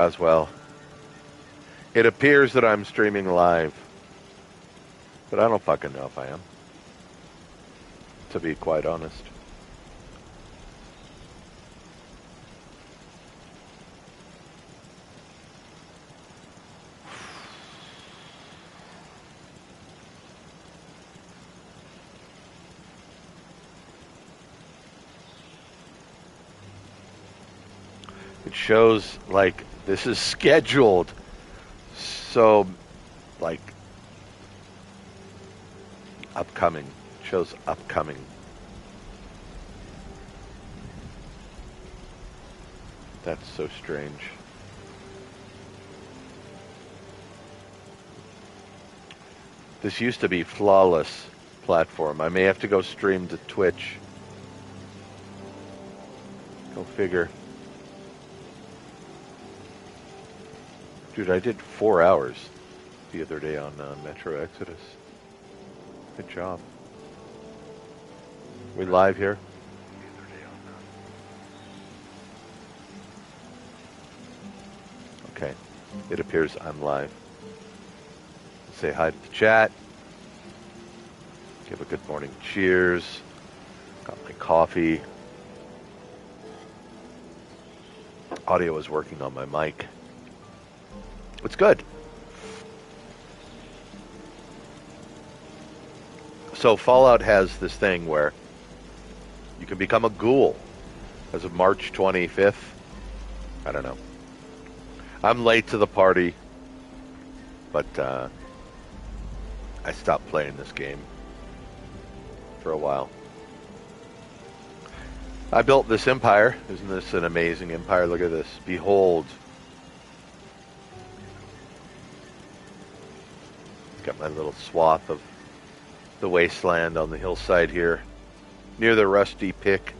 Roswell. It appears that I'm streaming live, but I don't fucking know if I am, to be quite honest. It shows like this is scheduled, so like upcoming. It shows upcoming. That's so strange. This used to be flawless platform. I may have to go stream to Twitch. Go figure. Dude, I did 4 hours the other day on Metro Exodus. Good job. We live here? Okay. It appears I'm live. Say hi to the chat. Give a good morning cheers. Got my coffee. Audio is working on my mic. It's good. So Fallout has this thing where you can become a ghoul as of March 25th. I don't know. I'm late to the party, but I stopped playing this game for a while. I built this empire. Isn't this an amazing empire? Look at this. Behold. Got my little swath of the wasteland on the hillside here, near the Rusty Pick.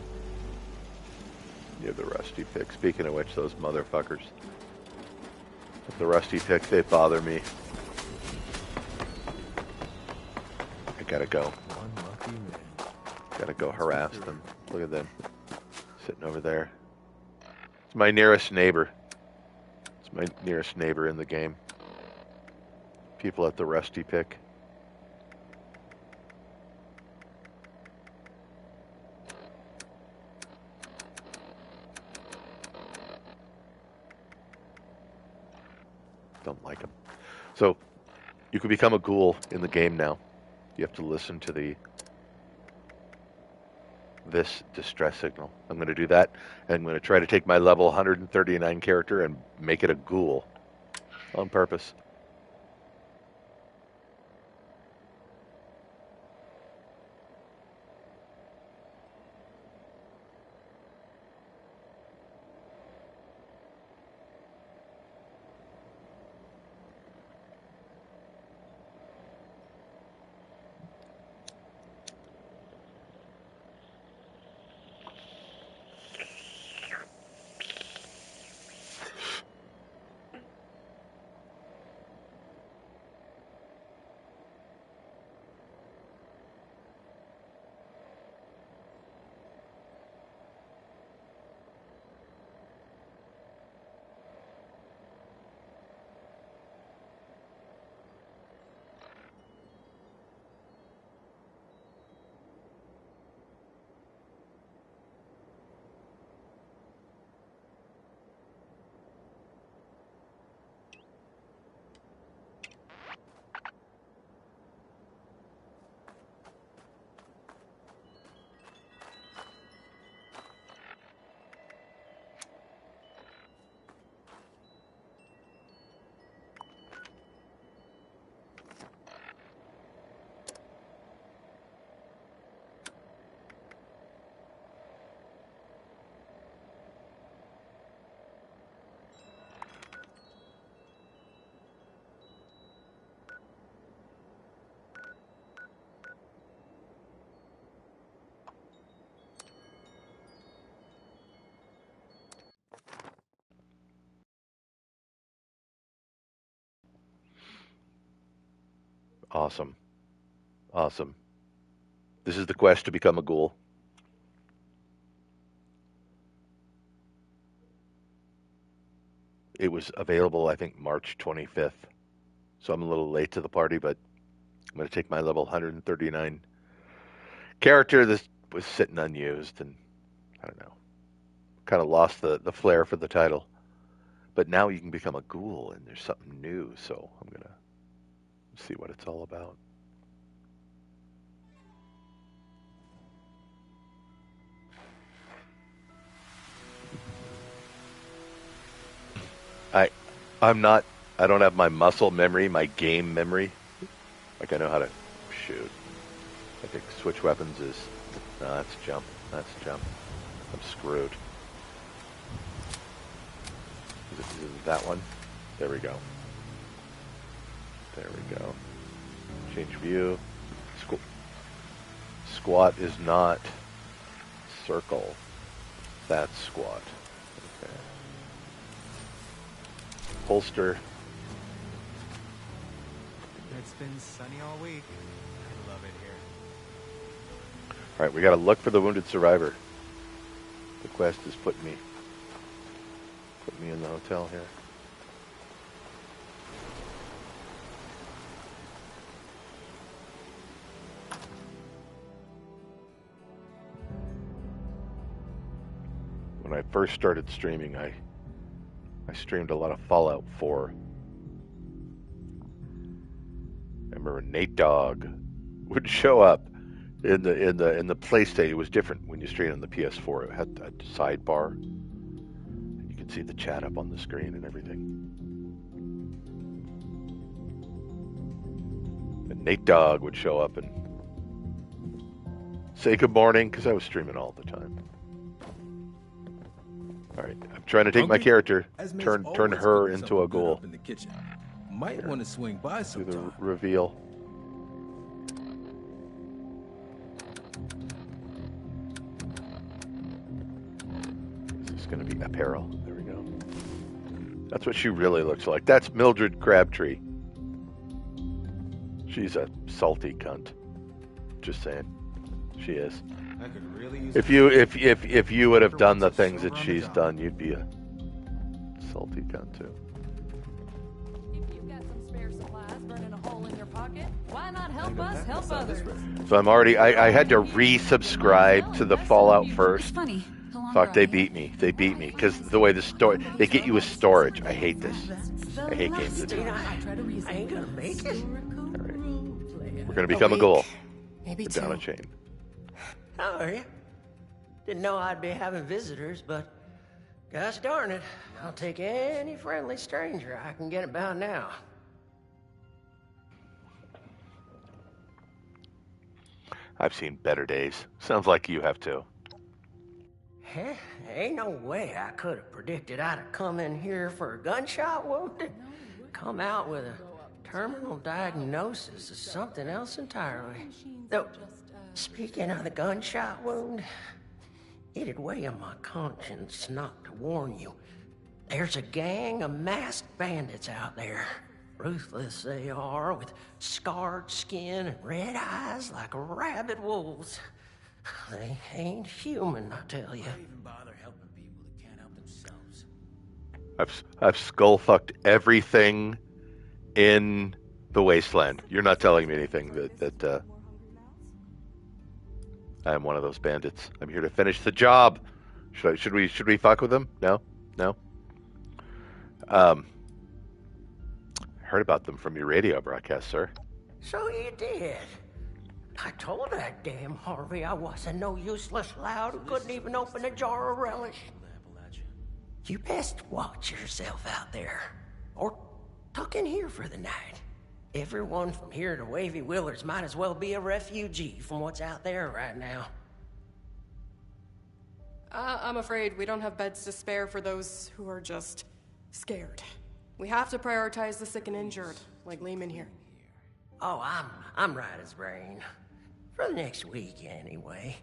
Near the Rusty Pick. Speaking of which, those motherfuckers. At the Rusty Pick, they bother me. I gotta go. Unlucky man. Gotta go harass them. Look at them. Sitting over there. It's my nearest neighbor. It's my nearest neighbor in the game. People at the Rusty Pick. Don't like them. So, you can become a ghoul in the game now. You have to listen to this distress signal. I'm going to do that. And I'm going to try to take my level 139 character and make it a ghoul. On purpose. Awesome. Awesome. This is the quest to become a ghoul. it was available, I think, March 25th. So I'm a little late to the party, but I'm going to take my level 139 character that was sitting unused, and I don't know, kind of lost the flair for the title. But now you can become a ghoul, and there's something new, so I'm going to see what it's all about. I don't have my muscle memory, my game memory. Like I know how to shoot. I think switch weapons is, no, that's jump. That's jump. I'm screwed. Is it that one? There we go. There we go. Change view. Squat is not circle. That's squat. Okay. Holster. It's been sunny all week. I love it here. All right, we got to look for the wounded survivor. The quest is putting me in the hotel here. When I first started streaming, I streamed a lot of Fallout 4. I remember Nate Dogg would show up in the PlayStation. It was different when you streamed on the PS4. It had a sidebar. You could see the chat up on the screen and everything. And Nate Dogg would show up and say good morning, because I was streaming all the time. All right, I'm trying to take my character, turn her into a ghoul. In the kitchen. Might want to swing by Do sometime. the reveal. This is going to be apparel. There we go. That's what she really looks like. That's Mildred Crabtree. She's a salty cunt. Just saying, she is. I could really use If you would have done the things that she's done, you'd be a salty cunt too. If you've got some spare supplies burning a hole in your pocket, why not help us help others? So I'm already. I had to resubscribe to the Fallout first. Funny. Fuck, they beat me. They beat me because the way the they get you with storage. I hate this. I hate games that do this. I ain't gonna make it. All right. We're gonna become a ghoul. Maybe Put down a two. chain. How are you? Didn't know I'd be having visitors, but gosh darn it, I'll take any friendly stranger I can get about now. I've seen better days. Sounds like you have too. Huh? Ain't no way I could have predicted I'd have come in here for a gunshot wound. Come out with a terminal diagnosis of something else entirely. Though, speaking of the gunshot wound, it'd weigh on my conscience not to warn you. There's a gang of masked bandits out there. Ruthless they are, with scarred skin and red eyes like rabid wolves. They ain't human, I tell you. Why even bother helping people that can't help themselves? I've skull fucked everything in the wasteland. You're not telling me anything that I am one of those bandits. I'm here to finish the job. Should we fuck with them? No. Heard about them from your radio broadcast, sir. So you did. I told that damn Harvey I wasn't no useless lout who couldn't even open a jar of relish. You best watch yourself out there. Or tuck in here for the night. Everyone from here to Wavy Willards might as well be a refugee from what's out there right now. I'm afraid we don't have beds to spare for those who are just scared. We have to prioritize the sick and injured, like Lehman here. Oh, I'm right as rain. For the next week, anyway.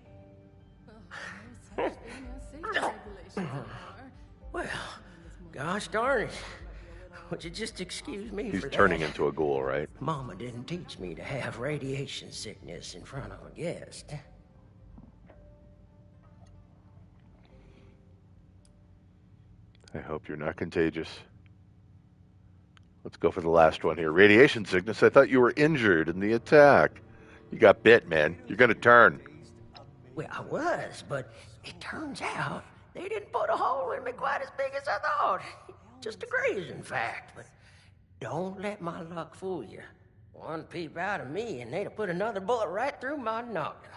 Well, gosh darn it. Would you just excuse me He's for that? turning into a ghoul, right? Mama didn't teach me to have radiation sickness in front of a guest. I hope you're not contagious. Let's go for the last one here. Radiation sickness. I thought you were injured in the attack. You got bit, man. You're going to turn. Well, I was, but it turns out they didn't put a hole in me quite as big as I thought. Just a graze, in fact. But don't let my luck fool you. One peep out of me, and they'd have put another bullet right through my noggin.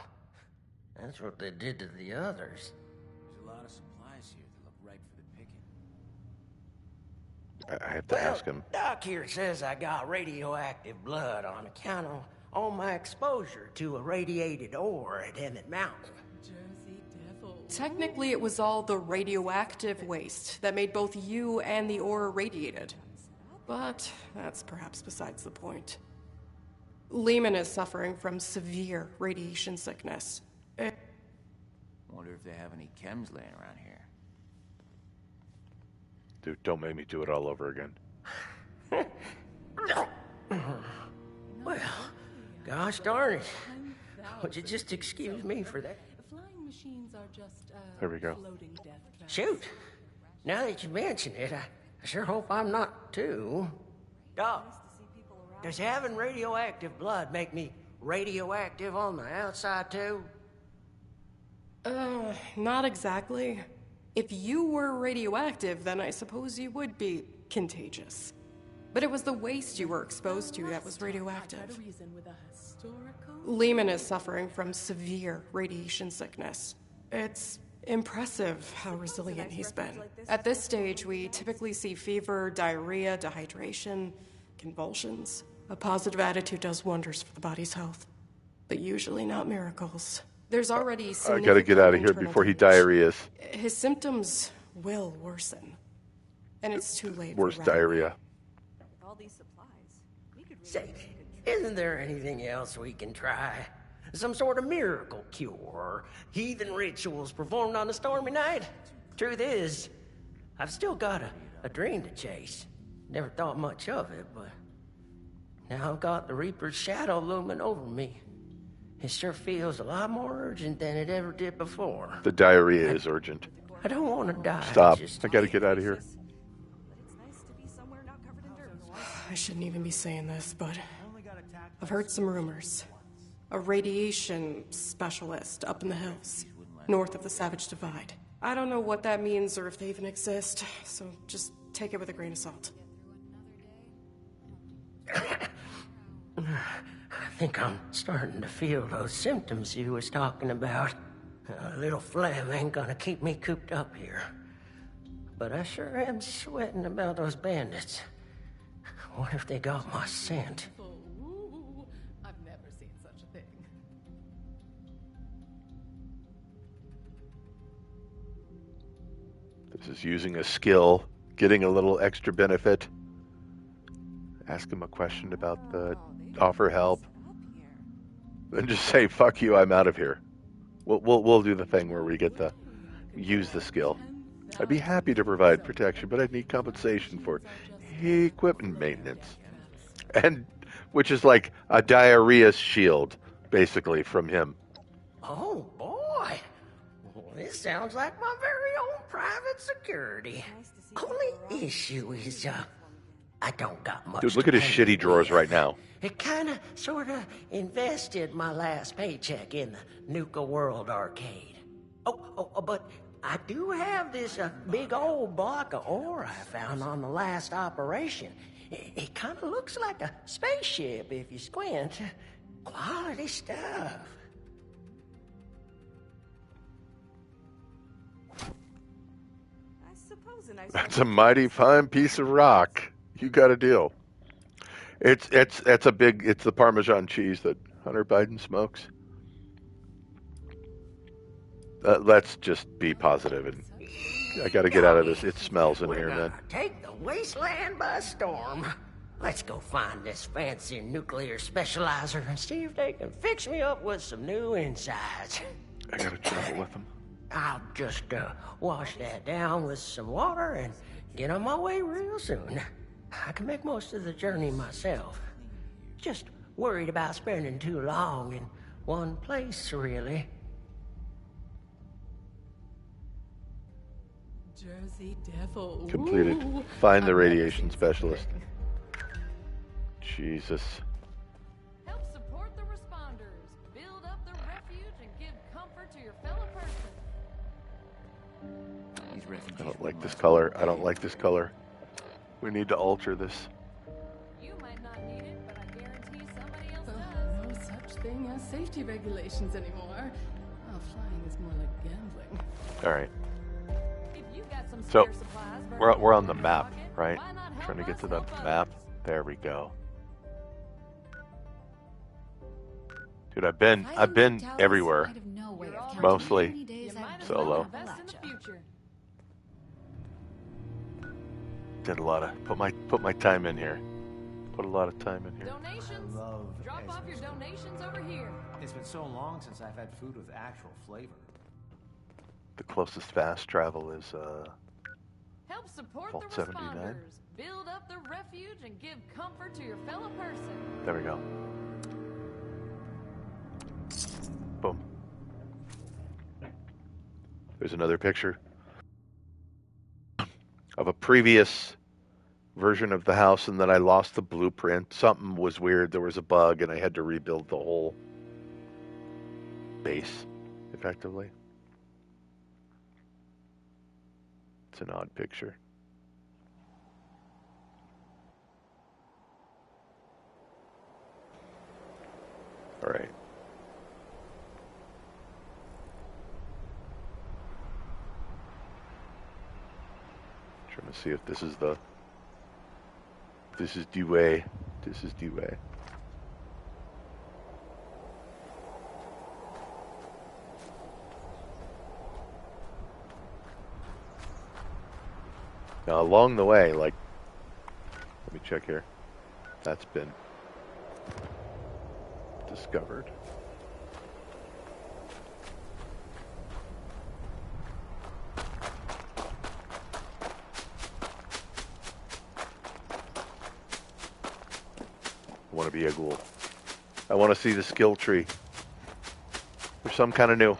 That's what they did to the others. There's a lot of supplies here that look ripe for the picking. I have to ask him. Doc here says I got radioactive blood on account of all my exposure to a radiated ore at Emmett Mountain. Jersey Devil. Technically, it was all the radioactive waste that made both you and the ore irradiated. But that's perhaps besides the point. Lehman is suffering from severe radiation sickness. Wonder if they have any chems laying around here. Dude, don't make me do it all over again. Well, gosh darn it. Would you just excuse me for that? Flying machines are just There we go. floating death traps. Shoot. Now that you mention it, I sure hope I'm not too. Doc, does having radioactive blood make me radioactive on the outside too? Not exactly. If you were radioactive, then I suppose you would be contagious. But it was the waste you were exposed to that was radioactive. Reason with a historical. Lehman is suffering from severe radiation sickness. It's impressive how resilient he's been. At this stage, we typically see fever, diarrhea, dehydration, convulsions. A positive attitude does wonders for the body's health, but usually not miracles. There's already I gotta get out of here internal before he damage. diarrheas. His symptoms will worsen, and it's too late. Worse for running. diarrhea. All these supplies. We could really Say, isn't there anything else we can try? Some sort of miracle cure or heathen rituals performed on a stormy night? Truth is, I've still got a dream to chase. Never thought much of it, but now I've got the Reaper's shadow looming over me. It sure feels a lot more urgent than it ever did before. The diarrhea is urgent. I don't want to die. Stop. just I gotta get out of here. But it's nice to be somewhere not covered in dirt. I shouldn't even be saying this, but I've heard some rumors. A radiation specialist up in the hills, north of the Savage Divide. I don't know what that means or if they even exist, so just take it with a grain of salt. I think I'm starting to feel those symptoms you was talking about. A little phlegm ain't gonna keep me cooped up here. But I sure am sweating about those bandits. What if they got my scent? Ooh, I've never seen such a thing. This is using a skill, getting a little extra benefit. Ask him a question about the offer help. Then just say, fuck you, I'm out of here. We'll do the thing where we get the use the skill. I'd be happy to provide protection, but I'd need compensation for equipment maintenance. And which is like a diarrhea shield, basically, from him. Oh, boy. Well, this sounds like my very own private security. Only issue is, I don't got much. Dude, look at his to pay shitty drawers with. right now. It kinda, sorta invested my last paycheck in the Nuka World Arcade. But I do have this big old block of ore I found on the last operation. It kinda looks like a spaceship if you squint. Quality stuff. I suppose a nice. That's a mighty fine piece of rock. You got a deal. It's the Parmesan cheese that Hunter Biden smokes. Let's just be positive, and I got to get out of this. It smells in We're here, gonna man. take the wasteland by storm. Let's go find this fancy nuclear specializer and see if they can fix me up with some new insides. I got to travel with them. I'll just wash that down with some water and get on my way real soon. I can make most of the journey myself. Just worried about spending too long in one place, really. Jersey Devil. Completed. Ooh, Find the I've never radiation seen such a specialist. thing. Jesus. Help support the responders. Build up the refuge and give comfort to your fellow person. These refugees I don't like wouldn't this last color. long. I don't like this color. We need to alter this. You might not need it, but I guarantee somebody else Oh, does. no such thing as safety regulations anymore. Oh, flying is more like gambling. All right. If you got some So, spare supplies burning We're a on the hole in your map, pocket, right? why not help Trying to get us to the help map. others? There we go. Dude, I've been everywhere. Kind of no way You're of all counting Mostly how many days You I've might as been solo. well in invest in the Appalachia. future. Did a lot of put my time in here. Put a lot of time in here. Donations? Love Drop off your eggs. donations over here. It's been so long since I've had food with actual flavor. The closest fast travel is Help support Vault the 79. responders. Build up the refuge and give comfort to your fellow person. there we go. Boom. There's another picture of a previous version of the house, and then I lost the blueprint. Something was weird. There was a bug, and I had to rebuild the whole base, effectively. It's an odd picture. All right. Trying to see if this is the. This is Dewey. This is Dewey. Now, along the way, like, let me check here. That's been discovered. I want to be a ghoul. I want to see the skill tree. There's some kind of new.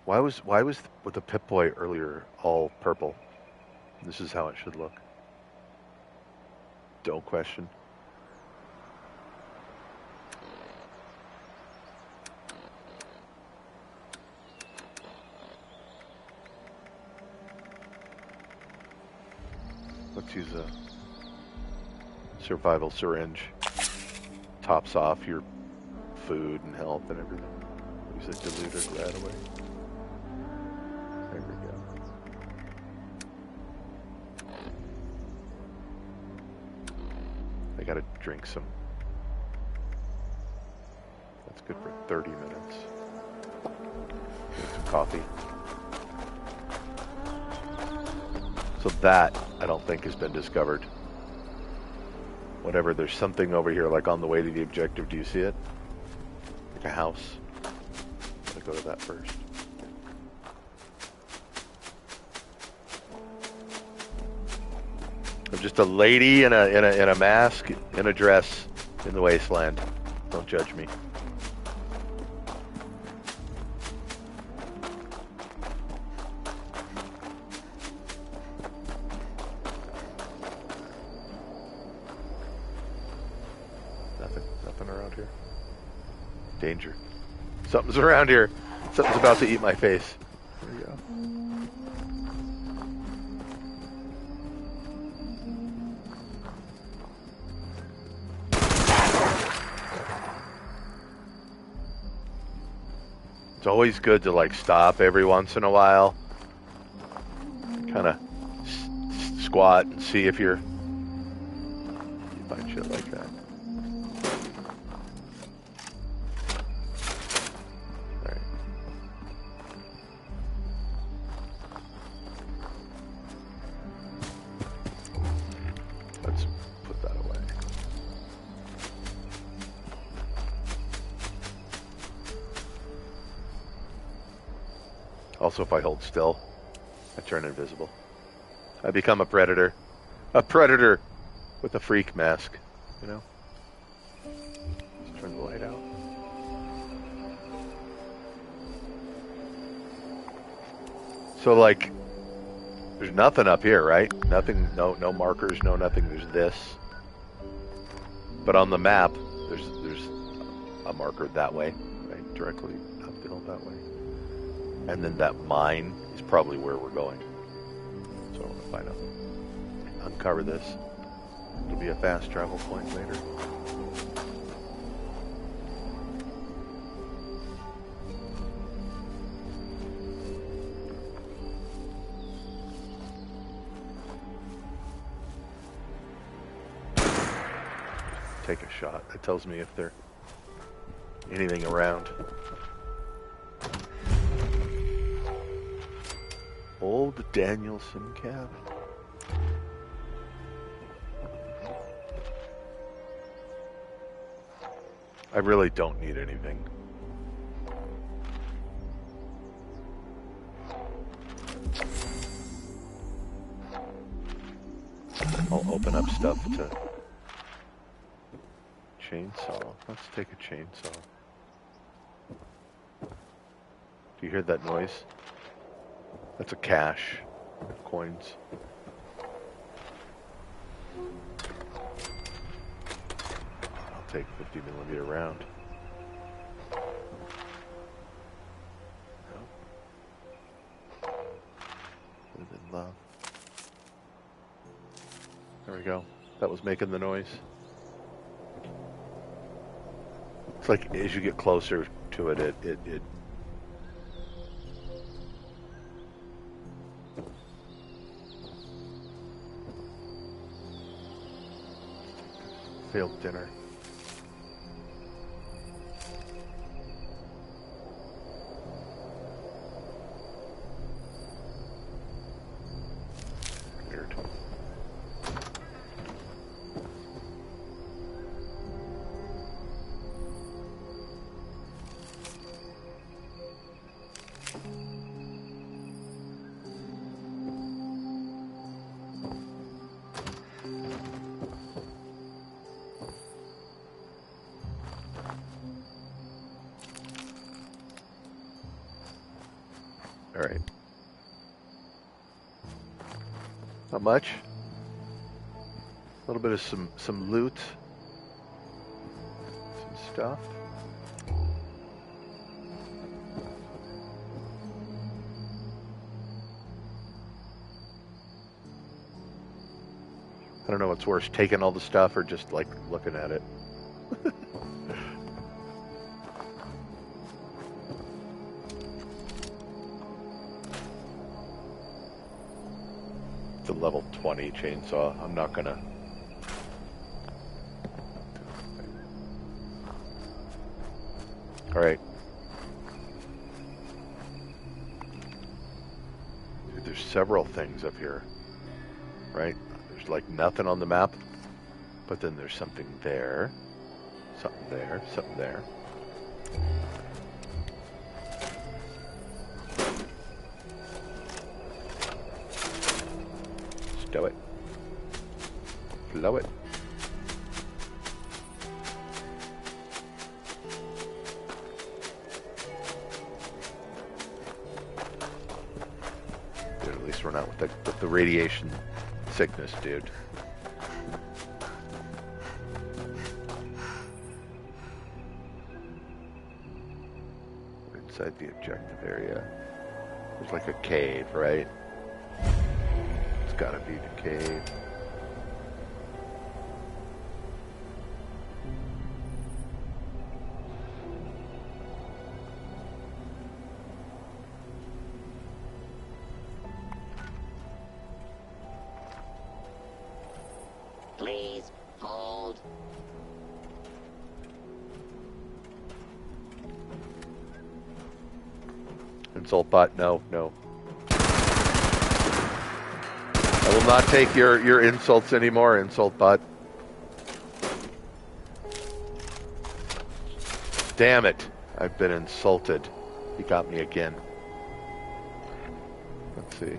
Why was with the Pip-Boy earlier all purple? This is how it should look. Don't question. Let's use a survival syringe. Tops off your food and health and everything. Use a diluted right away. There we go. I gotta drink some. That's good for 30 minutes. Get some coffee. So that, I don't think, has been discovered. Whatever, there's something over here, like on the way to the objective. Do you see it? Like a house. I'm gonna go to that first. I'm just a lady in a mask, in a dress, in the wasteland. Don't judge me. Nothing around here. Danger. Something's around here. Something's about to eat my face. There we go. It's always good to like stop every once in a while, kind of squat and see if you find shit like that. All right. Let's put that away. Also, if I hold still, I turn invisible. I become a predator. A predator with a freak mask, you know? Let's turn the light out. So, like, there's nothing up here, right? Nothing, no markers, no nothing. There's this. But on the map, there's a marker that way, right? Directly up the hill that way. And then that mine is probably where we're going. So I want to find out. Uncover this. It'll be a fast travel point later. Take a shot. It tells me if there's anything around. Old Danielson cabin. I really don't need anything. I'll open up stuff to chainsaw. Let's take a chainsaw. Do you hear that noise? That's a cache of coins. I'll take 50mm round. No. Live in love. There we go. That was making the noise. It's like as you get closer to it, it failed dinner. Weird. All right. Not much. A little bit of some loot. Some stuff. I don't know what's worse, taking all the stuff or just like looking at it. It's a level 20 chainsaw. I'm not gonna. All right. Dude, there's several things up here, right? There's like nothing on the map, but then there's something there, something there, something there. Stow it. Blow it. Dude, at least we're not with the radiation sickness, dude. Inside the objective area. There's like a cave, right? It's gotta be the cave. Please hold. Insult bot, no. I will not take your insults anymore, insult bot. Damn it. I've been insulted. He got me again. Let's see.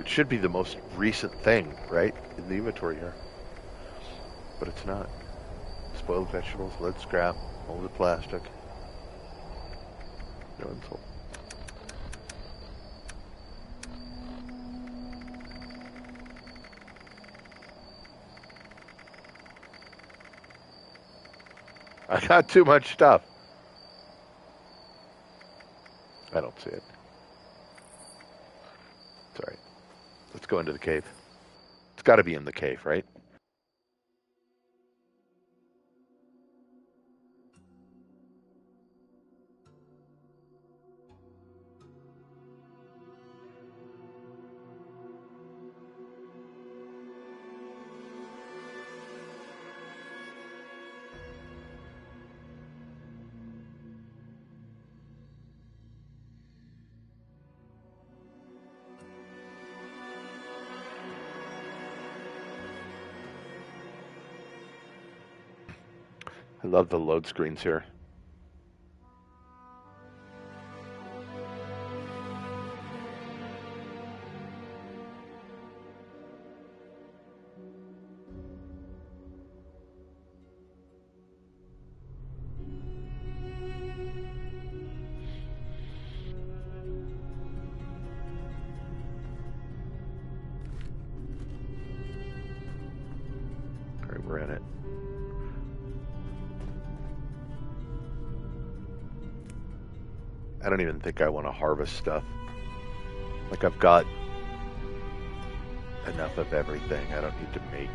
It should be the most recent thing, right, in the inventory here. But it's not. Spoiled vegetables, lead scrap, molded plastic. No insult. I got too much stuff. I don't see it. It's all right. Let's go into the cave. It's got to be in the cave, right? I love the load screens here. All right, we're in it. I don't even think I want to harvest stuff. Like, I've got enough of everything. I don't need to make.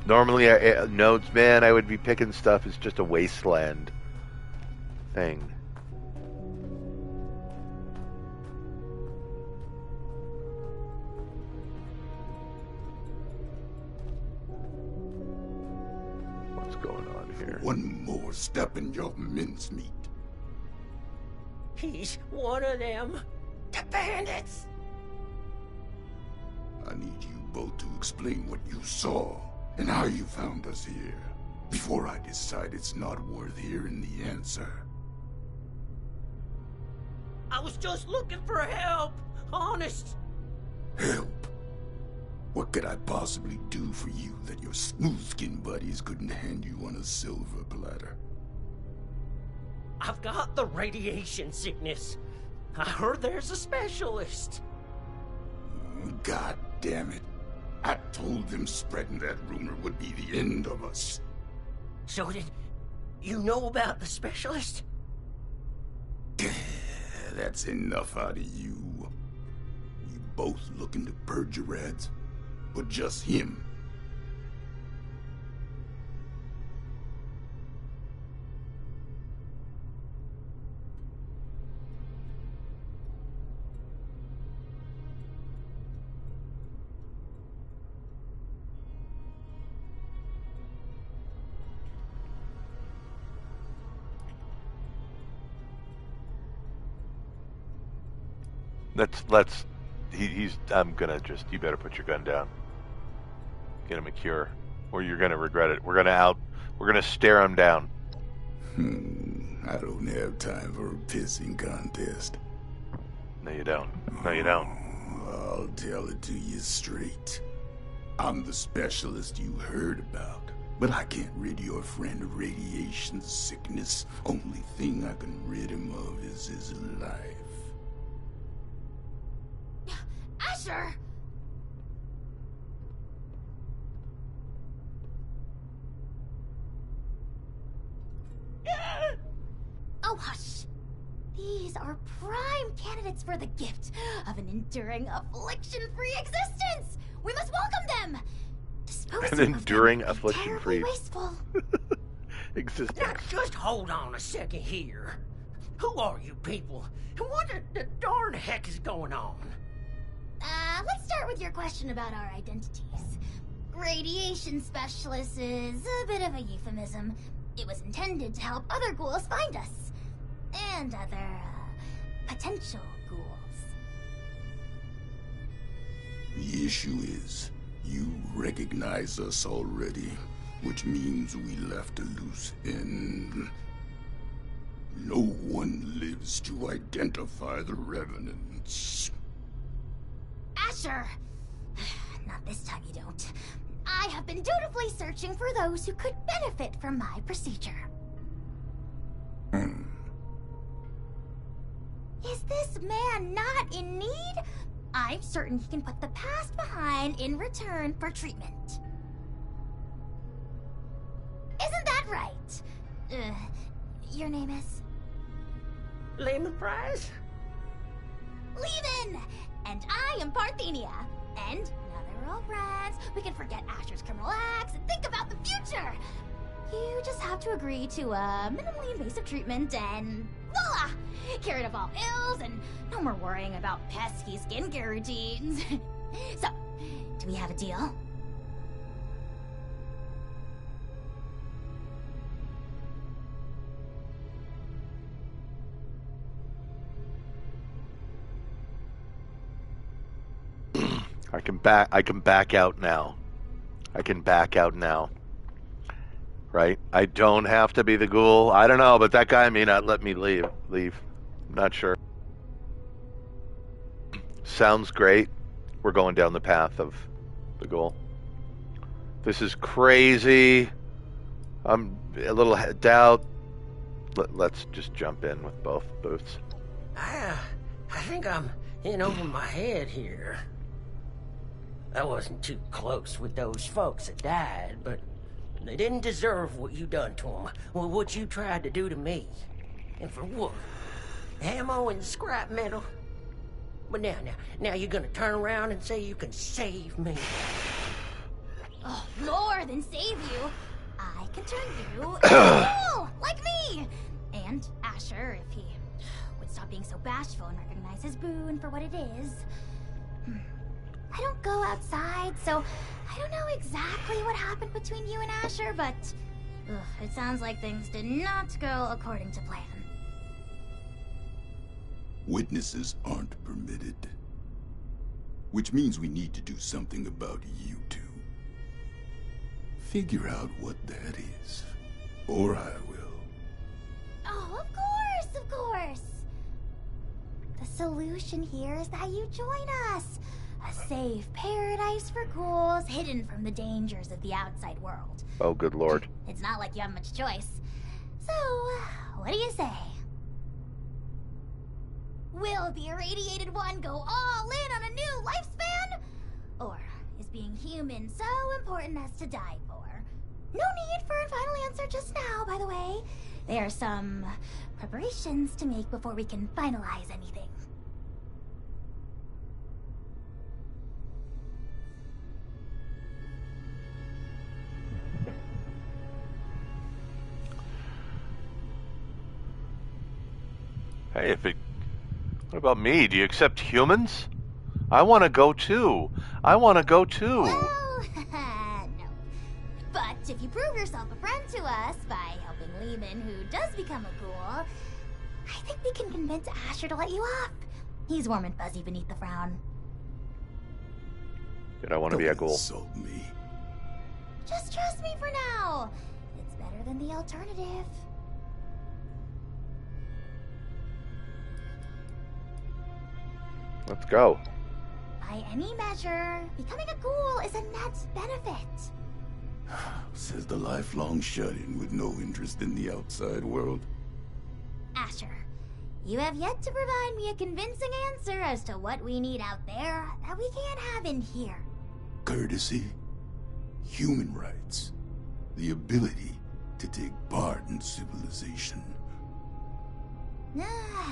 Normally, nodes, man, I would be picking stuff. It's just a wasteland thing. One more step in your mincemeat. He's one of them. The bandits. I need you both to explain what you saw and how you found us here before I decide it's not worth hearing the answer. I was just looking for help. Honest. Help? What could I possibly do for you that your smooth-skinned buddies couldn't hand you on a silver platter? I've got the radiation sickness. I heard there's a specialist. God damn it. I told them spreading that rumor would be the end of us. So did you know about the specialist? That's enough out of you. You both looking to purge your ads? Or just him? I'm gonna just, you better put your gun down. Get him a cure, or you're gonna regret it. We're gonna stare him down. I don't have time for a pissing contest. No, you don't. No, you don't. I'll tell it to you straight. I'm the specialist you heard about, but I can't rid your friend of radiation sickness. Only thing I can rid him of is his life. Asher! Oh, hush. These are prime candidates for the gift of an enduring affliction-free existence. We must welcome them. An enduring affliction-free wasteful existence. Now, just hold on a second here. Who are you people? And what the darn heck is going on? Let's start with your question about our identities. Radiation specialist is a bit of a euphemism. It was intended to help other ghouls find us. And other, potential ghouls. The issue is, you recognize us already. which means we left a loose end. No one lives to identify the revenants. Asher! Not this time you don't. I have been dutifully searching for those who could benefit from my procedure. Is this man not in need? I'm certain he can put the past behind in return for treatment. Isn't that right? Your name is? Lehman Price? Lehman! And I am Parthenia. And now that we're all friends, we can forget Asher's criminal acts and think about the future. You just have to agree to minimally invasive treatment and voila! Cured of all ills and no more worrying about pesky skincare routines. So, do we have a deal? I can back out now. I can back out now. Right? I don't have to be the ghoul. I don't know, but that guy may not let me leave. I'm not sure. Sounds great. We're going down the path of the ghoul. This is crazy. I'm a little doubt. Let's just jump in with both booths. I think I'm in over my head here. I wasn't too close with those folks that died, but they didn't deserve what you done to them. Well, what you tried to do to me. And for what? Ammo and scrap metal? But now you're gonna turn around and say you can save me. Oh, more than save you. I can turn you into a fool, like me. And Asher, if he would stop being so bashful and recognize his boon for what it is. I don't go outside, so I don't know exactly what happened between you and Asher, but it sounds like things did not go according to plan. Witnesses aren't permitted. Which means we need to do something about you two. Figure out what that is, or I will. Oh, of course! The solution here is that you join us. A safe paradise for ghouls hidden from the dangers of the outside world. Oh, good lord. It's not like you have much choice. So, what do you say? Will the irradiated one go all in on a new lifespan? Or is being human so important as to die for? No need for a final answer just now, by the way. There are some preparations to make before we can finalize anything. Hey, what about me? Do you accept humans? I want to go too. Well, no. But if you prove yourself a friend to us by helping Lehman, who does become a ghoul, I think we can convince Asher to let you off. He's warm and fuzzy beneath the frown. Did I want to be a ghoul? Don't insult me. Just trust me for now. It's better than the alternative. Let's go. By any measure, becoming a ghoul is a net benefit. Says the lifelong shut-in with no interest in the outside world. Asher, you have yet to provide me a convincing answer as to what we need out there that we can't have in here. Courtesy, human rights, the ability to take part in civilization.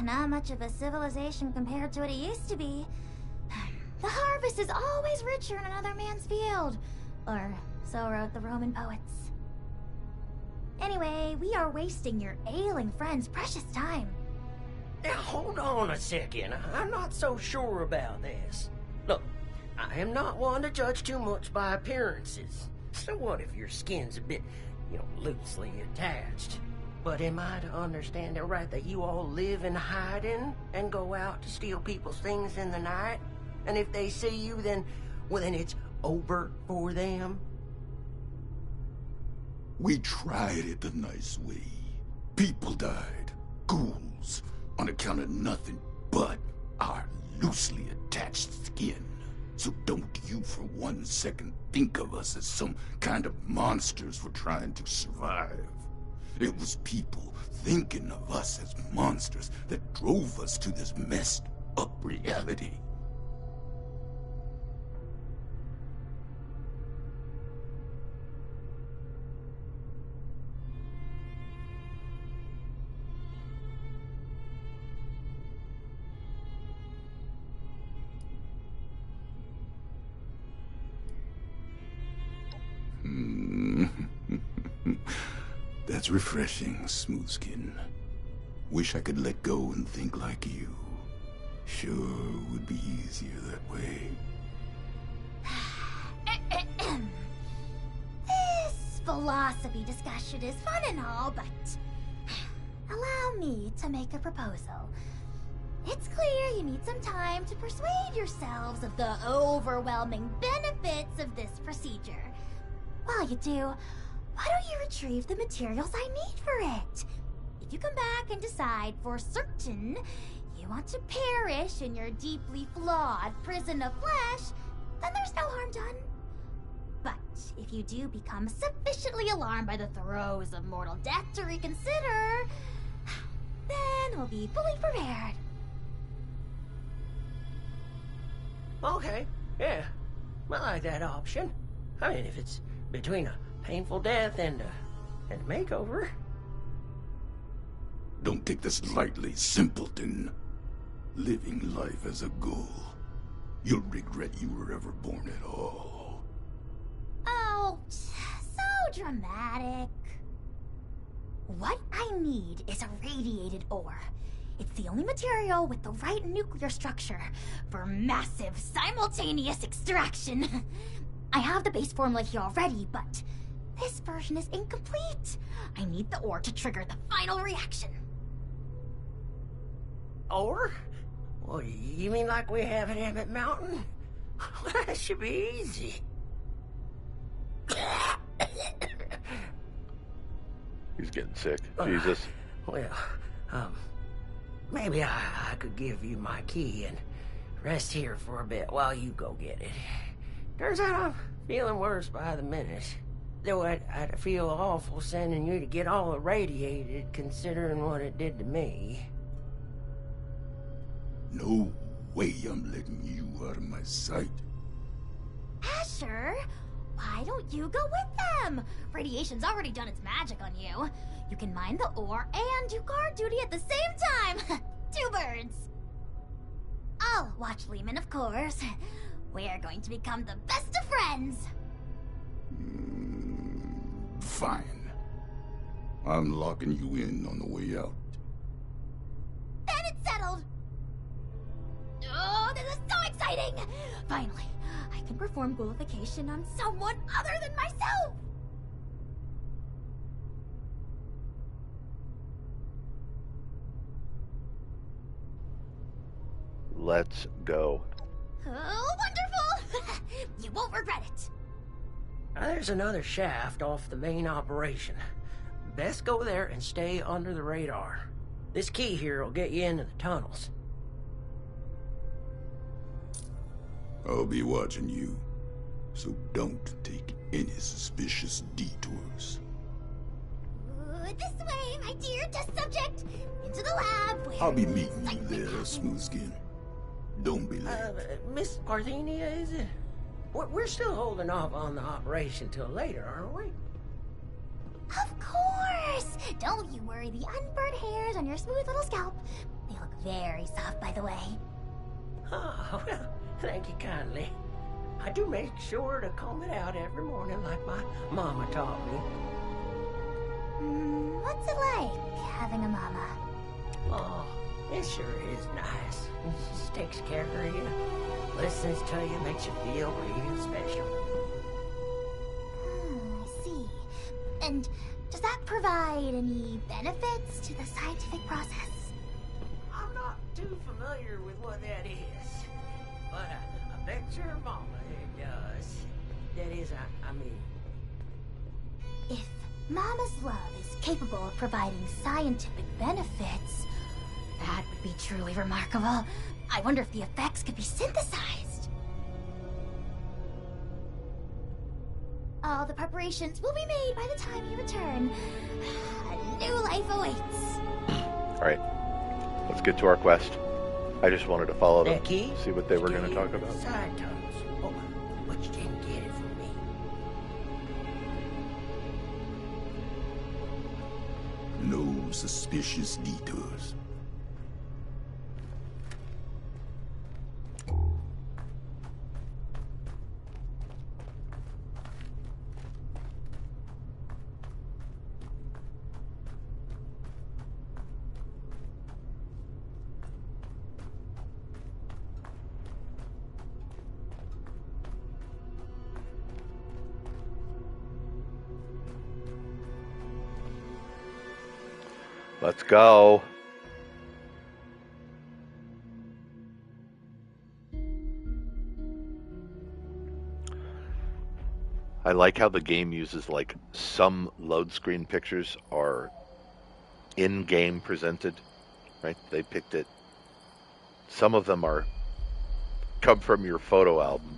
Not much of a civilization compared to what it used to be. The harvest is always richer in another man's field. Or so wrote the Roman poets. Anyway, we are wasting your ailing friend's precious time. Now, hold on a second. I'm not so sure about this. Look, I am not one to judge too much by appearances. So what if your skin's a bit, loosely attached? But am I to understand it right that you all live in hiding and go out to steal people's things in the night? And if they see you, then it's over for them? We tried it the nice way. People died, ghouls, on account of nothing but our loosely attached skin. So don't you for 1 second think of us as some kind of monsters for trying to survive. It was people thinking of us as monsters that drove us to this messed up reality. That's refreshing, Smoothskin. Wish I could let go and think like you. Sure would be easier that way. This philosophy discussion is fun and all, but allow me to make a proposal. It's clear you need some time to persuade yourselves of the overwhelming benefits of this procedure. While you do, why don't you retrieve the materials I need for it? If you come back and decide for certain you want to perish in your deeply flawed prison of flesh, then there's no harm done. But if you do become sufficiently alarmed by the throes of mortal death to reconsider, then we'll be fully prepared. Okay, yeah. I like that option. I mean, if it's between a painful death and a makeover. Don't take this lightly, simpleton. Living life as a ghoul. You'll regret you were ever born at all. Oh, so dramatic. What I need is a radiated ore. It's the only material with the right nuclear structure for massive simultaneous extraction. I have the base formula here already, but this version is incomplete. I need the ore to trigger the final reaction. Ore? Well, you mean like we have at Emmett Mountain? That should be easy. He's getting sick. Jesus. Well, maybe I could give you my key and rest here for a bit while you go get it. Turns out I'm feeling worse by the minute. Though I'd feel awful sending you to get all irradiated, considering what it did to me. No way I'm letting you out of my sight. Asher, why don't you go with them? Radiation's already done its magic on you. You can mine the ore and do guard duty at the same time. 2 birds. I'll watch Lehman, of course. We're going to become the best of friends. Fine. I'm locking you in on the way out. Then it's settled. Oh, this is so exciting! Finally, I can perform ghoulification on someone other than myself! Let's go. Oh, wonderful! You won't regret it. There's another shaft off the main operation. Best go there and stay under the radar. This key here will get you into the tunnels. I'll be watching you, so don't take any suspicious detours. This way, my dear test subject. Into the lab. I'll be meeting you there, Smoothskin. Don't be late. Miss Parthenia, is it? We're still holding off on the operation till later, aren't we? Of course! Don't you worry, the unburnt hairs on your smooth little scalp. They look very soft, by the way. Oh, well, thank you kindly. I do make sure to comb it out every morning like my mama taught me. What's it like, having a mama? Oh, it sure is nice. She just takes care of you, listens to you, makes you feel real special. I see. And does that provide any benefits to the scientific process? I'm not too familiar with what that is, but I bet your mama it does. That is, I mean... If Mama's love is capable of providing scientific benefits. That would be truly remarkable. I wonder if the effects could be synthesized. All the preparations will be made by the time you return. A new life awaits. Alright. Let's get to our quest. I just wanted to follow them, Becky? see what they were going to talk about. Side tunnels. Oh, but you didn't get it from me. No suspicious detours. Let's go. I like how the game uses, like, some load screen pictures are in-game presented, right? They picked it. Some of them come from your photo album.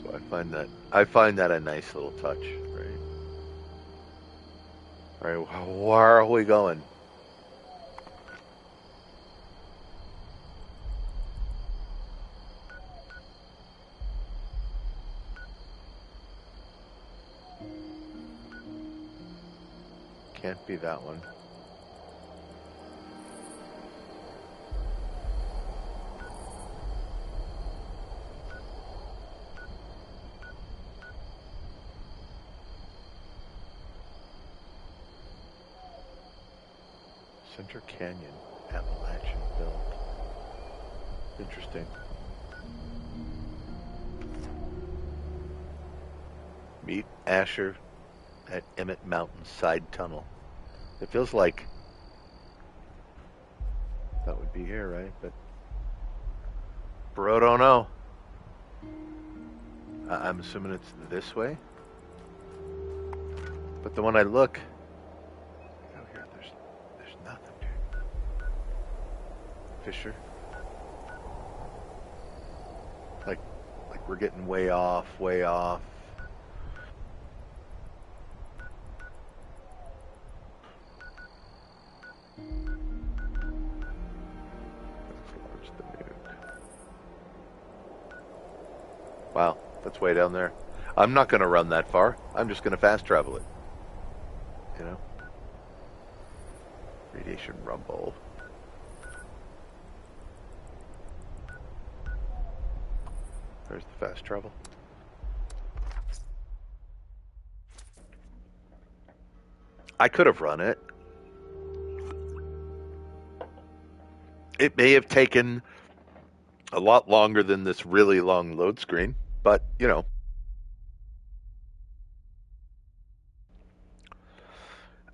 So I find that a nice little touch, right? All right, where are we going? Can't be that one. Center Canyon, Appalachian Build. Interesting. Meet Asher at Emmett Mountain Side Tunnel. It feels like that would be here, right? But bro, don't know. I'm assuming it's this way. But the one I look, oh here, there's nothing, dude. Fisher. Like we're getting way off, way off. Wow, that's way down there. I'm not going to run that far. I'm just going to fast travel it. You know? Radiation rumble. There's the fast travel. I could have run it. It may have taken a lot longer than this really long load screen, but, you know.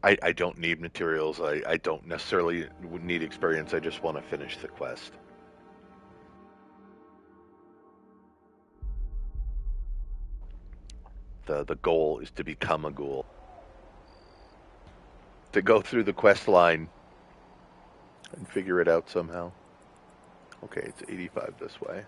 I don't need materials. I don't necessarily need experience. I just want to finish the quest. The goal is to become a ghoul. To go through the quest line and figure it out somehow. Okay, it's 85 this way.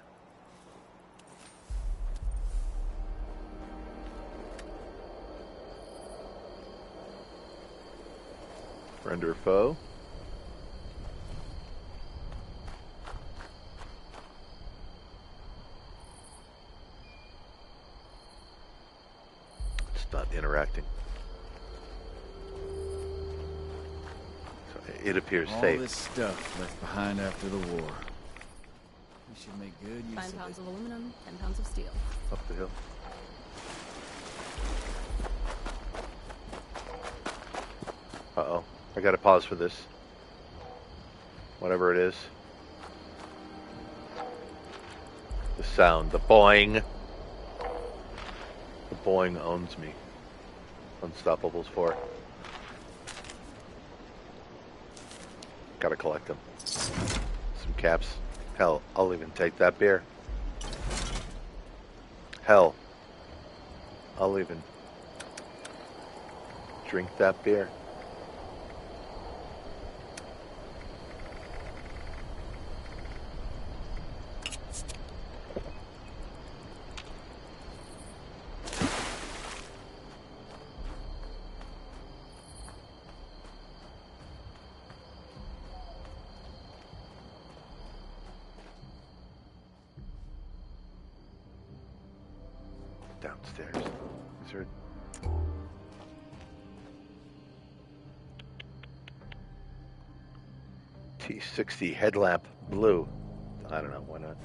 Friend or foe? It's not interacting. So it appears all safe. All this stuff left behind after the war. We should make good use 5 of pounds it. of aluminum, 10 pounds of steel. Up the hill. Uh-oh. I gotta pause for this. Whatever it is. The sound. The boing. The boing owns me. Unstoppable's for. Gotta collect them. Some caps. Hell, I'll even take that beer. Hell. I'll even... drink that beer. Downstairs. Is there... T60 headlamp blue. I don't know, why not?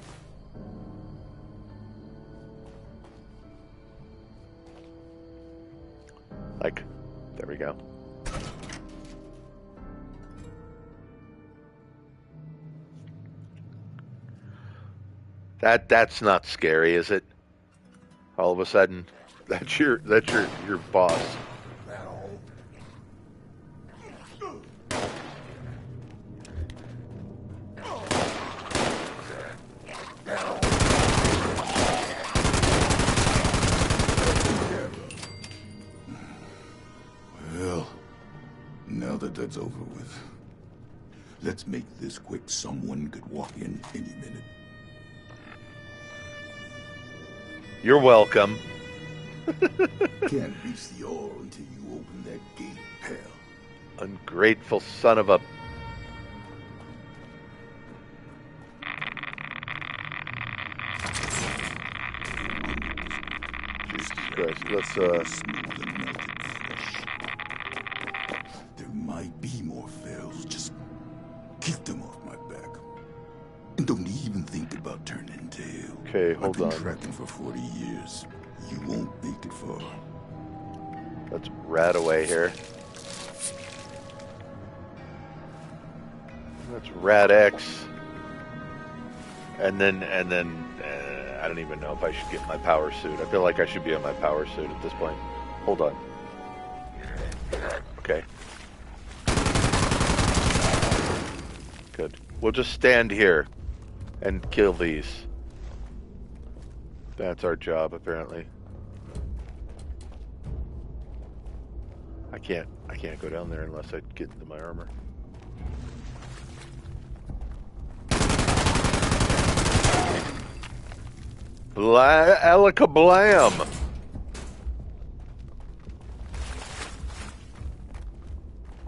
Like, there we go. That's not scary, is it? All of a sudden, that's your boss. Well, now that that's over with, let's make this quick. Someone could walk in any minute. You're welcome. Can't reach the ore until you open that gate, pal. Ungrateful son of a... Jesus Christ, let's, Smooth and melted flesh. There might be more fails. Just keep them off my back. And don't even think about turning tail. Okay, hold on. I've been tracking for 40 years. You won't make it far. Let's rat away here. Let's rat X. And then I don't even know if I should get my power suit. I feel like I should be on my power suit at this point. Hold on. Okay. Good. We'll just stand here and kill these. That's our job, apparently. I can't go down there unless I get into my armor. Alakablam!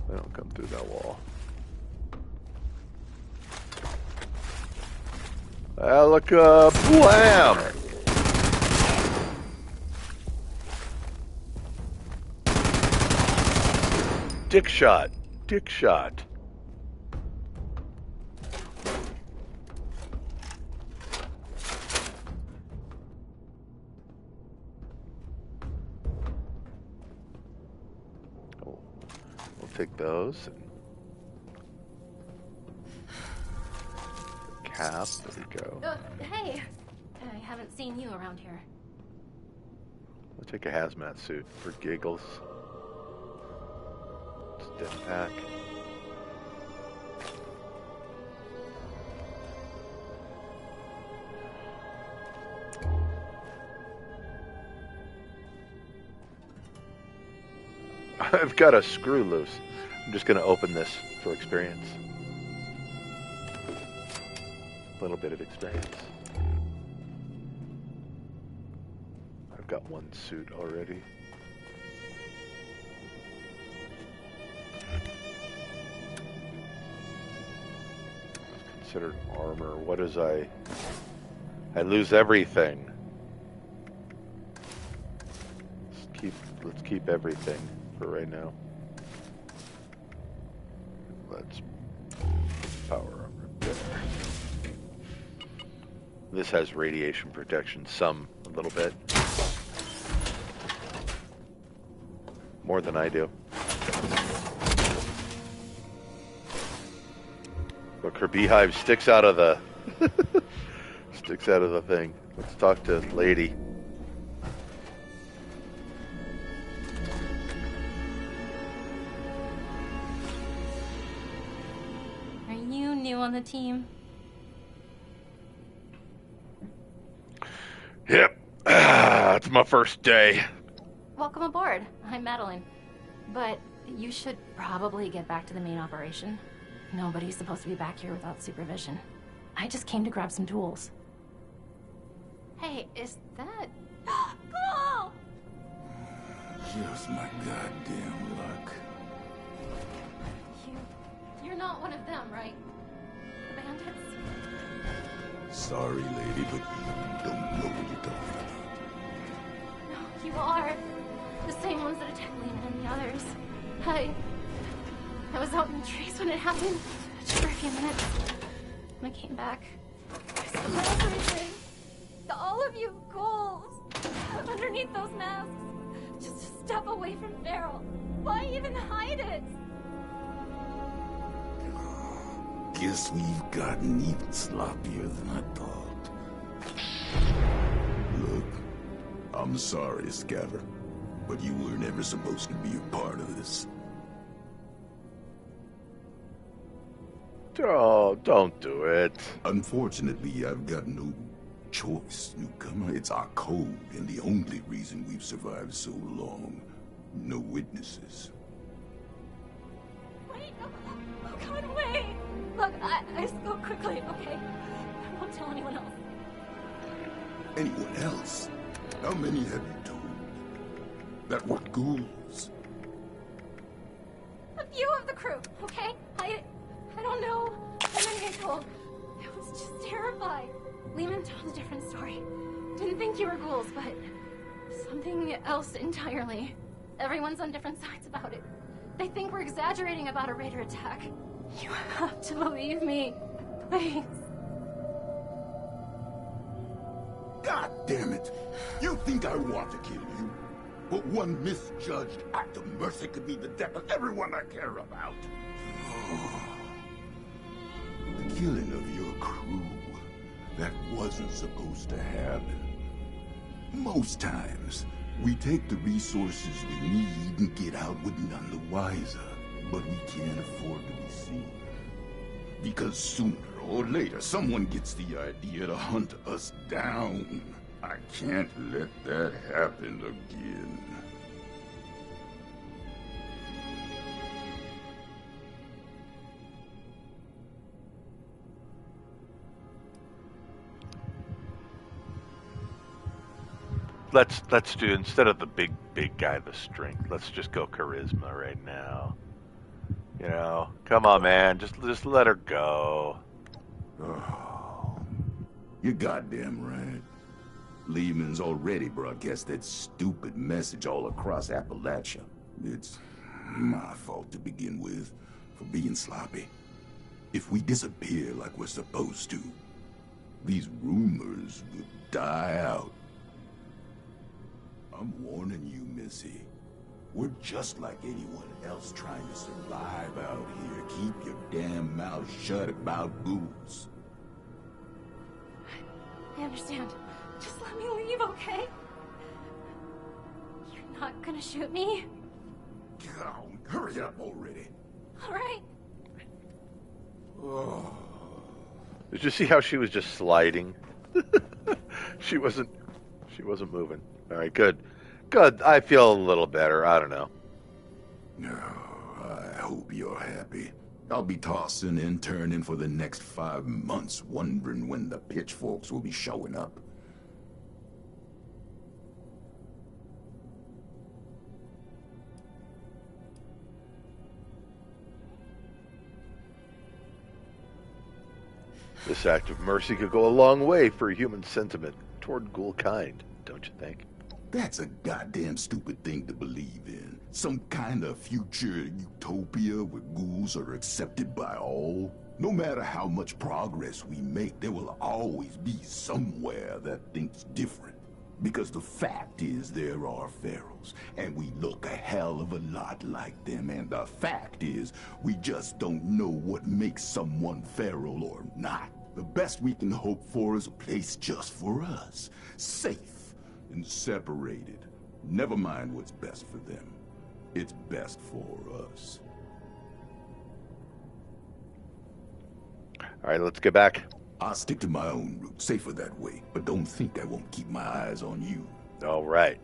I don't come through that wall. Alakablam! Dick shot. Dick shot. Oh, we'll take those. Cap, there we go. Hey, I haven't seen you around here. We'll take a hazmat suit for giggles. Stim pack. I've got a screw loose. I'm just going to open this for experience. A little bit of experience. I've got one suit already. It's considered armor. What is I lose everything. Let's keep everything for right now. Let's power armor there. This has radiation protection, a little bit. More than I do. Look, her beehive sticks out of the thing. Let's talk to lady. Are you new on the team? Yep. It's my first day. Welcome aboard. I'm Madeline. But you should probably get back to the main operation. Nobody's supposed to be back here without supervision. I just came to grab some tools. Hey, is that... GHOUL! Just my goddamn luck. You're not one of them, right? The bandits? Sorry, lady, but you don't know what you're talking about. No, you are. The same ones that attacked Lehman and the others. I was out in the trees when it happened, just for a few minutes. When I came back, I saw everything. All of you ghouls, underneath those masks, just a step away from Feral. Why even hide it? Guess we've gotten even sloppier than I thought. Look, I'm sorry, Scaver, but you were never supposed to be a part of this. Oh, don't do it. Unfortunately, I've got no choice, newcomer. It's our code, and the only reason we've survived so long. No witnesses. Wait, oh God, wait! Look, I spoke quickly, okay? I won't tell anyone else. Anyone else? How many have you told? That were ghouls? A few of the crew, okay? I don't know how many I told. I was just terrified. Lehman told a different story. Didn't think you were ghouls, but something else entirely. Everyone's on different sides about it. They think we're exaggerating about a raider attack. You have to believe me. Please. God damn it! You think I want to kill you? But one misjudged act of mercy could be the death of everyone I care about. The killing of your crew, that wasn't supposed to happen. Most times, we take the resources we need and get out with none the wiser. But we can't afford to be seen. Because sooner or later, someone gets the idea to hunt us down. I can't let that happen again. Let's do, instead of the big guy, the strength. Let's just go charisma right now. You know, come on, man. Just let her go. Oh, you're goddamn right. Lehman's already broadcast that stupid message all across Appalachia. It's my fault to begin with, for being sloppy. If we disappear like we're supposed to, these rumors would die out. I'm warning you, Missy. We're just like anyone else trying to survive out here. Keep your damn mouth shut about ghouls. I understand. Just let me leave, okay? You're not gonna shoot me? Oh, hurry up already. All right. Oh. Did you see how she was just sliding? She wasn't moving. All right, good. Good. I feel a little better. I don't know. No, I hope you're happy. I'll be tossing and turning for the next 5 months, wondering when the pitchforks will be showing up. This act of mercy could go a long way for human sentiment toward ghoul kind, don't you think? That's a goddamn stupid thing to believe in. Some kind of future utopia where ghouls are accepted by all. No matter how much progress we make, there will always be somewhere that thinks different. Because the fact is there are ferals, and we look a hell of a lot like them, and the fact is we just don't know what makes someone feral or not. The best we can hope for is a place just for us. Safe and separated. Never mind what's best for them. It's best for us. All right, let's get back. I'll stick to my own route, safer that way, but don't think I won't keep my eyes on you. All right.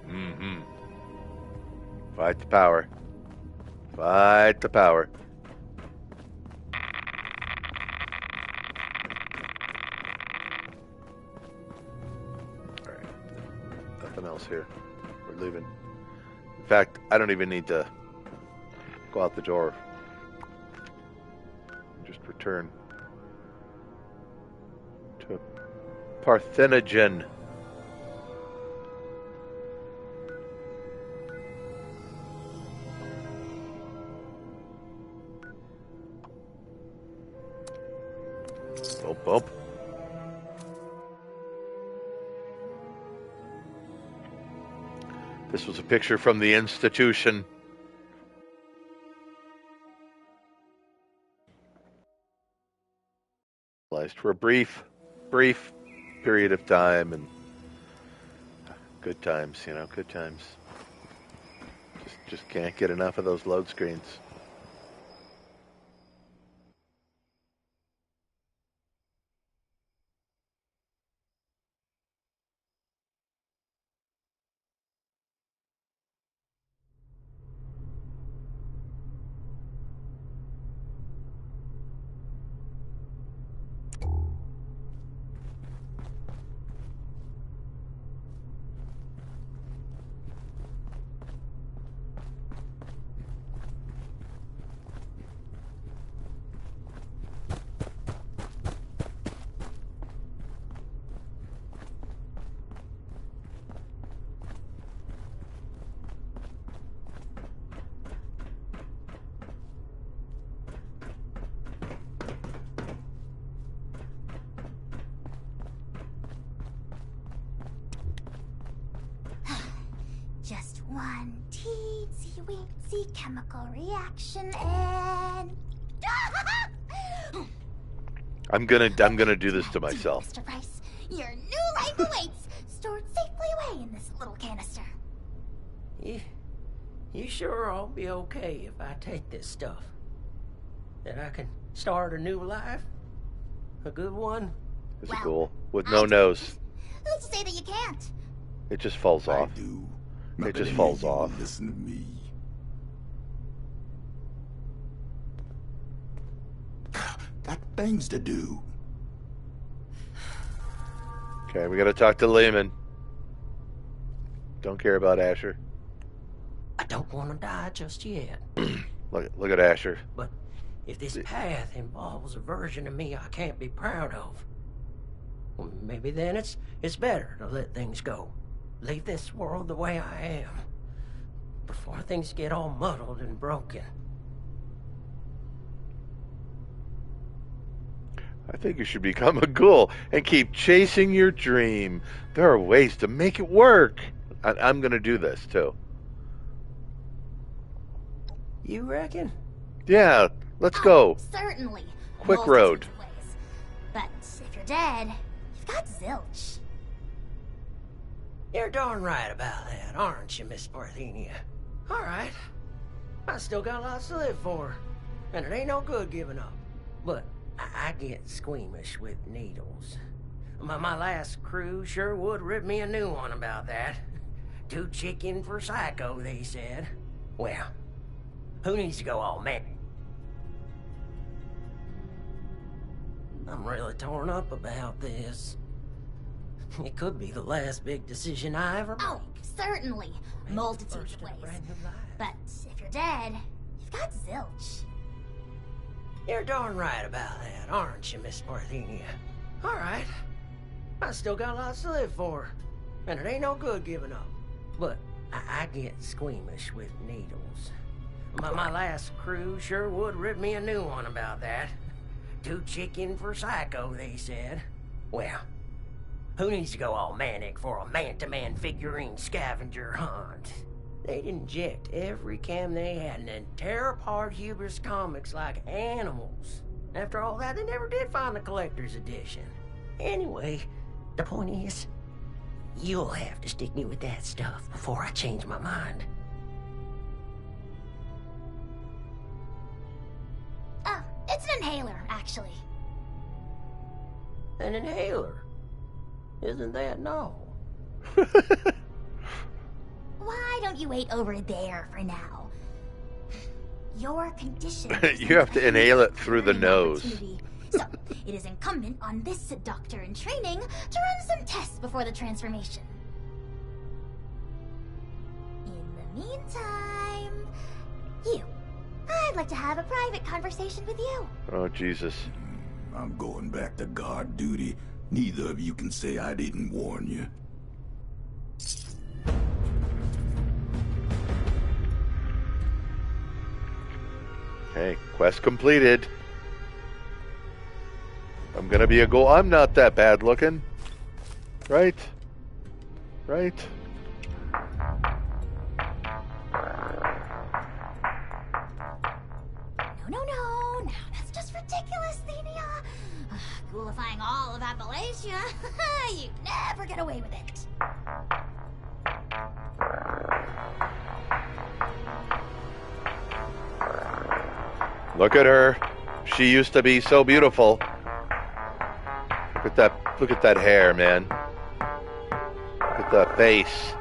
Mm-hmm. Fight the power. Fight the power. Alright. Nothing else here. We're leaving. In fact, I don't even need to go out the door. Just return to Parthenogen. Bump, bump. This was a picture from the institution. For a brief period of time, and good times, you know, good times. Just can't get enough of those load screens. Just one teensy-weensy chemical reaction and... I'm gonna do this to myself. Mr. Price, your new life awaits, stored safely away in this little canister. You sure I'll be okay if I take this stuff? That I can start a new life? A good one? It's cool. With no nose. Who's to say that you can't? It just falls off. I do. It just falls off. Listen to me. Got things to do. Okay, we gotta talk to Lehman. Don't care about Asher. I don't want to die just yet. Look at Asher. But if this path involves a version of me I can't be proud of, well, maybe then it's better to let things go. Leave this world the way I am, before things get all muddled and broken. I think you should become a ghoul and keep chasing your dream. There are ways to make it work. I'm gonna do this too. You reckon? Yeah, let's go. Certainly. Quick road. Ways. But if you're dead, you've got zilch. You're darn right about that, aren't you, Miss Parthenia? All right. I still got lots to live for, and it ain't no good giving up. But I get squeamish with needles. My last crew sure would rip me a new one about that. Too chicken for psycho, they said. Well, who needs to go all mad? I'm really torn up about this. It could be the last big decision I ever make. Oh, certainly. Multitude of ways. But if you're dead, you've got zilch. You're darn right about that, aren't you, Miss Parthenia? All right. I still got lots to live for, and it ain't no good giving up. But I get squeamish with needles. My last crew sure would rip me a new one about that. Too chicken for psycho, they said. Well, who needs to go all manic for a man-to-man figurine scavenger hunt? They'd inject every cam they had and then tear apart Hubris comics like animals. After all that, they never did find the collector's edition. Anyway, the point is, you'll have to stick me with that stuff before I change my mind. Oh, it's an inhaler, actually. An inhaler? Isn't that no? Why, why don't you wait over there for now? Your condition... You have to inhale it through the nose. So, it is incumbent on this doctor in training to run some tests before the transformation. In the meantime, I'd like to have a private conversation with you. Oh, Jesus. I'm going back to guard duty. Neither of you can say I didn't warn you. Okay, quest completed. I'm gonna be a ghoul. I'm not that bad looking. Right? Right? No, that's just ridiculous, Thenia. Ghoulifying all of Appalachia. You never get away with it. Look at her. She used to be so beautiful. Look at that hair, man. Look at that face.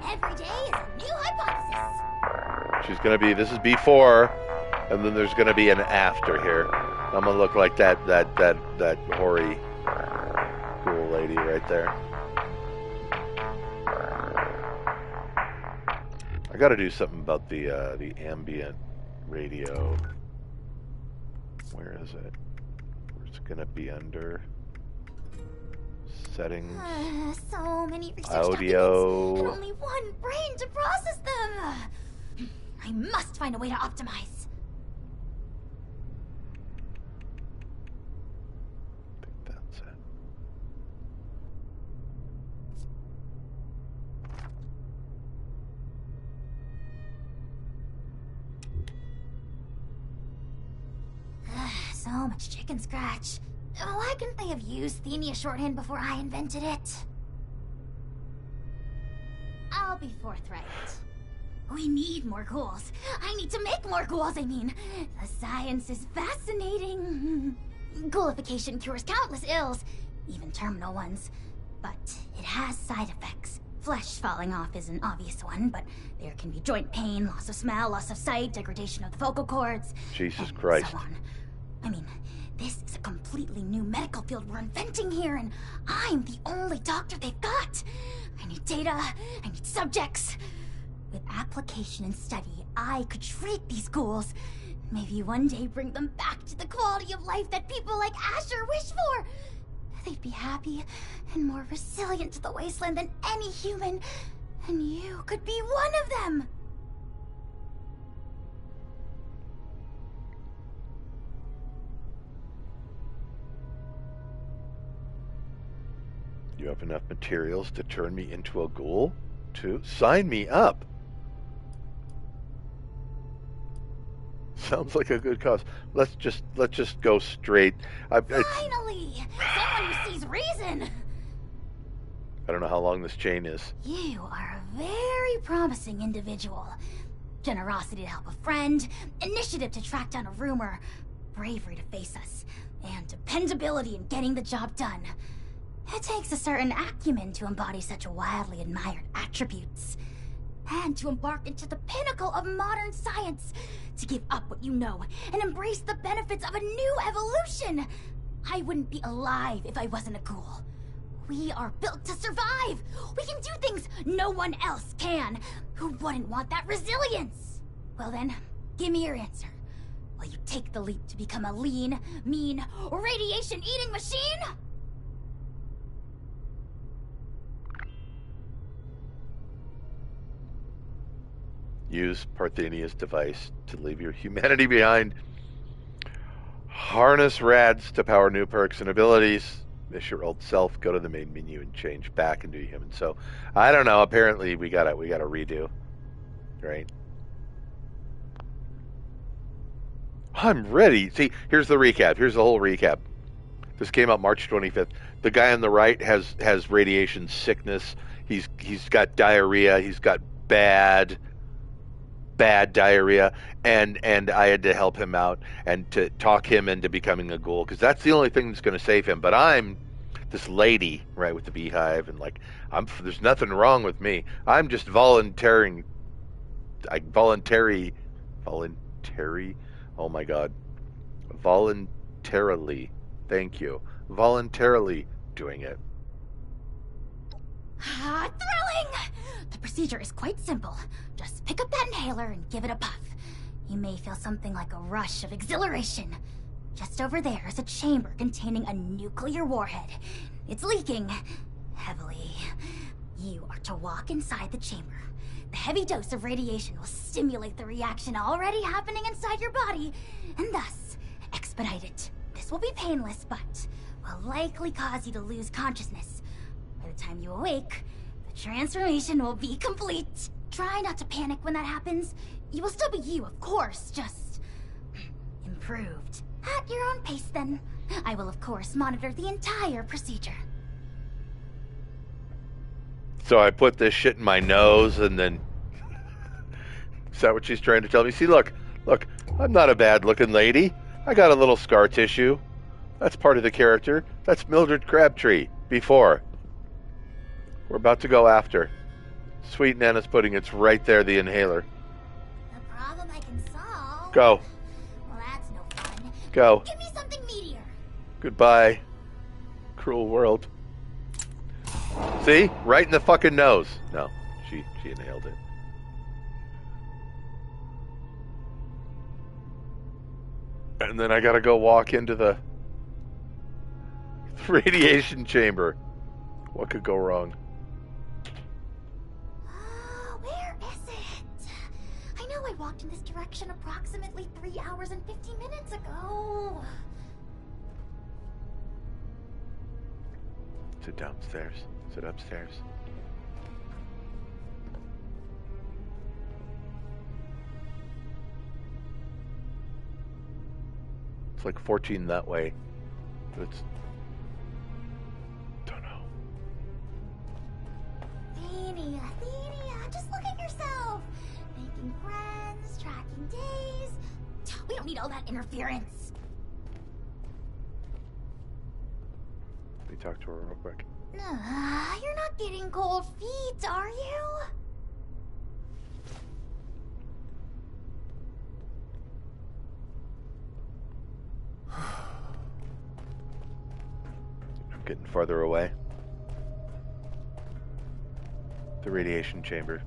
Every day is a new hypothesis. She's gonna be, this is before, and then there's gonna be an after here. I'm gonna look like that hoary ghoul lady right there. I gotta do something about the ambient radio. Where is it? It's gonna be under settings. So many research audio. documents, and only one brain to process them. I must find a way to optimize. I think that's it. So much chicken scratch. Why couldn't they have used Thenia shorthand before I invented it? I'll be forthright. We need more ghouls. I need to make more ghouls, I mean. The science is fascinating. Ghoulification cures countless ills, even terminal ones. But it has side effects. Flesh falling off is an obvious one, but there can be joint pain, loss of smell, loss of sight, degradation of the vocal cords. Jesus Christ. So on. I mean, this is a completely new medical field we're inventing here, and I'm the only doctor they've got. I need data, I need subjects. With application and study, I could treat these ghouls. Maybe one day bring them back to the quality of life that people like Asher wish for. They'd be happy and more resilient to the wasteland than any human. And you could be one of them. You have enough materials to turn me into a ghoul? To sign me up. Sounds like a good cause. Let's just go straight. Finally! Someone who sees reason! I don't know how long this chain is. You are a very promising individual. Generosity to help a friend, initiative to track down a rumor, bravery to face us, and dependability in getting the job done. It takes a certain acumen to embody such wildly admired attributes. And to embark into the pinnacle of modern science. To give up what you know and embrace the benefits of a new evolution. I wouldn't be alive if I wasn't a ghoul. We are built to survive. We can do things no one else can. Who wouldn't want that resilience? Well then, give me your answer. Will you take the leap to become a lean, mean, radiation-eating machine? Use Parthenia's device to leave your humanity behind. Harness rads to power new perks and abilities. Miss your old self. Go to the main menu and change back into a human. So, I don't know. Apparently, we gotta redo, right? I'm ready. See, here's the recap. Here's the whole recap. This came out March 25th. The guy on the right has radiation sickness. He's got diarrhea. He's got bad diarrhea, and I had to help him out and to talk him into becoming a ghoul, because that's the only thing that's going to save him. But this lady, right, with the beehive, and like, there's nothing wrong with me. I'm just voluntary. Oh my God, voluntarily. Thank you. Voluntarily doing it. Thrilling! The procedure is quite simple. Just pick up that inhaler and give it a puff. You may feel something like a rush of exhilaration. Just over there is a chamber containing a nuclear warhead. It's leaking heavily. You are to walk inside the chamber. The heavy dose of radiation will stimulate the reaction already happening inside your body, and thus expedite it. This will be painless, but will likely cause you to lose consciousness. By the time you awake, the transformation will be complete. Try not to panic when that happens. You will still be you, of course, just improved. At your own pace, then. I will, of course, monitor the entire procedure. So I put this shit in my nose, and then... Is that what she's trying to tell me? See, look, I'm not a bad-looking lady. I got a little scar tissue. That's part of the character. That's Mildred Crabtree, before. We're about to go after. Sweet Nana's pudding, it's right there, the inhaler. A problem I can solve. Go. Well, that's no fun. Go. Give me something meatier. Goodbye, cruel world. See? Right in the fucking nose. No, she inhaled it. And then I gotta go walk into the radiation chamber. What could go wrong? Where is it? I know I walked in this direction approximately 3 hours and 50 minutes ago. Is it downstairs? Is it upstairs? It's like 14 that way, but it's... Don't know. Thenia, just look at yourself. Making friends, tracking days. We don't need all that interference. Let me talk to her real quick. You're not getting cold feet, are you? I'm getting farther away. The radiation chamber.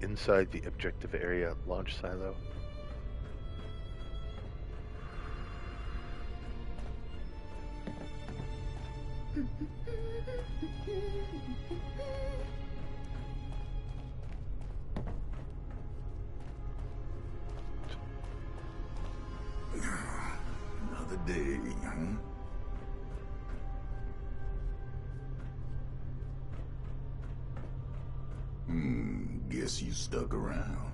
Inside the objective area launch silo. Another day, huh? Guess you stuck around.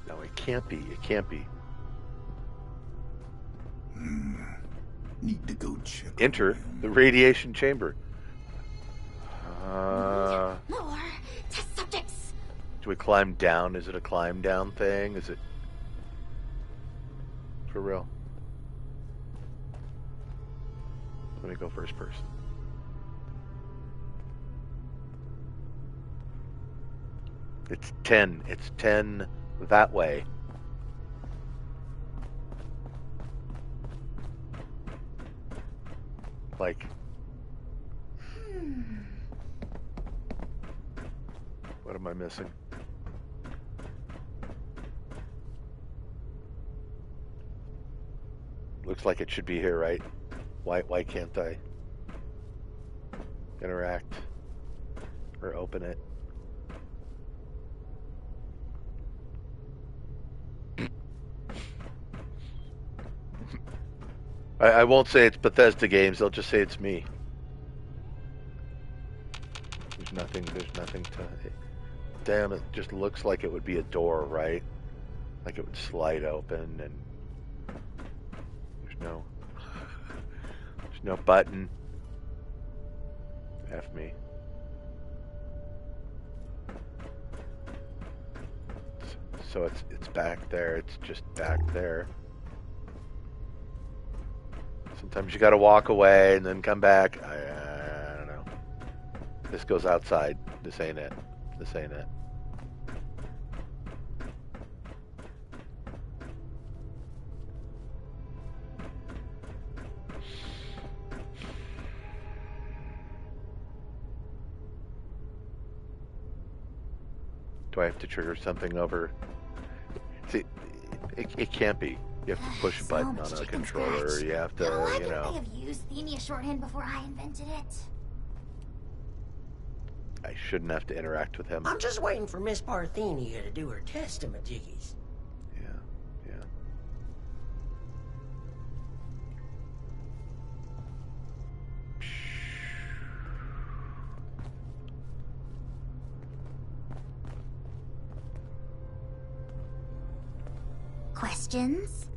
No, it can't be. It can't be. Need to go check. Enter the radiation chamber. More test subjects. Do we climb down? Is it a climb down thing? Is it for real? Let me go first person. It's 10. It's 10 that way. Like... What am I missing? Looks like it should be here, right? Why can't I interact or open it? I won't say it's Bethesda Games, they'll just say it's me. There's nothing to... Damn, it just looks like it would be a door, right? Like it would slide open and... There's no button. F me. So it's back there. It's just back there. Sometimes you gotta walk away and then come back. I don't know. This goes outside. This ain't it. This ain't it. Do I have to trigger something over? See, it can't be. You have to push a button on a controller. Scratch. You have to, Why you know. couldn't they have used Thenia shorthand before I invented it? I shouldn't have to interact with him. I'm just waiting for Miss Parthenia to do her testamajiggies. Yeah. Questions?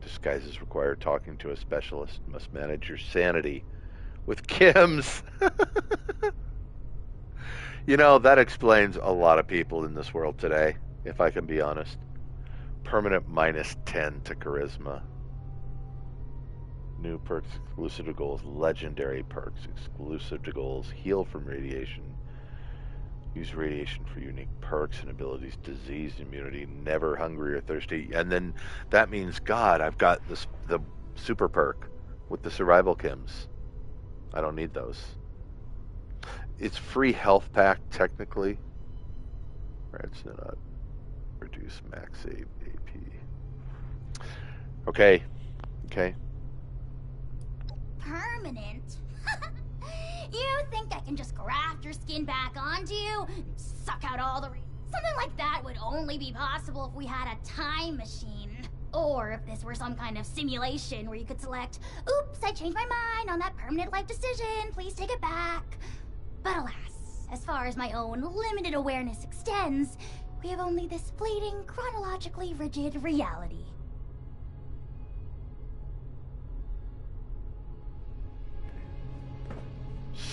Disguises require talking to a specialist. Must manage your sanity with Kims. You know, that explains a lot of people in this world today, if I can be honest. Permanent -10 to charisma. New perks exclusive to goals. Legendary perks exclusive to goals. Heal from radiation. Use radiation for unique perks and abilities. Disease immunity. Never hungry or thirsty. And then that means, God, I've got the super perk with the survival Kims. I don't need those. It's free health pack technically. Right, it's not reduce max AP. Okay. Permanent? You think I can just graft your skin back onto you? Suck out all the... Something like that would only be possible if we had a time machine. Or if this were some kind of simulation where you could select, oops, I changed my mind on that permanent life decision, please take it back. But alas, as far as my own limited awareness extends, we have only this fleeting, chronologically rigid reality.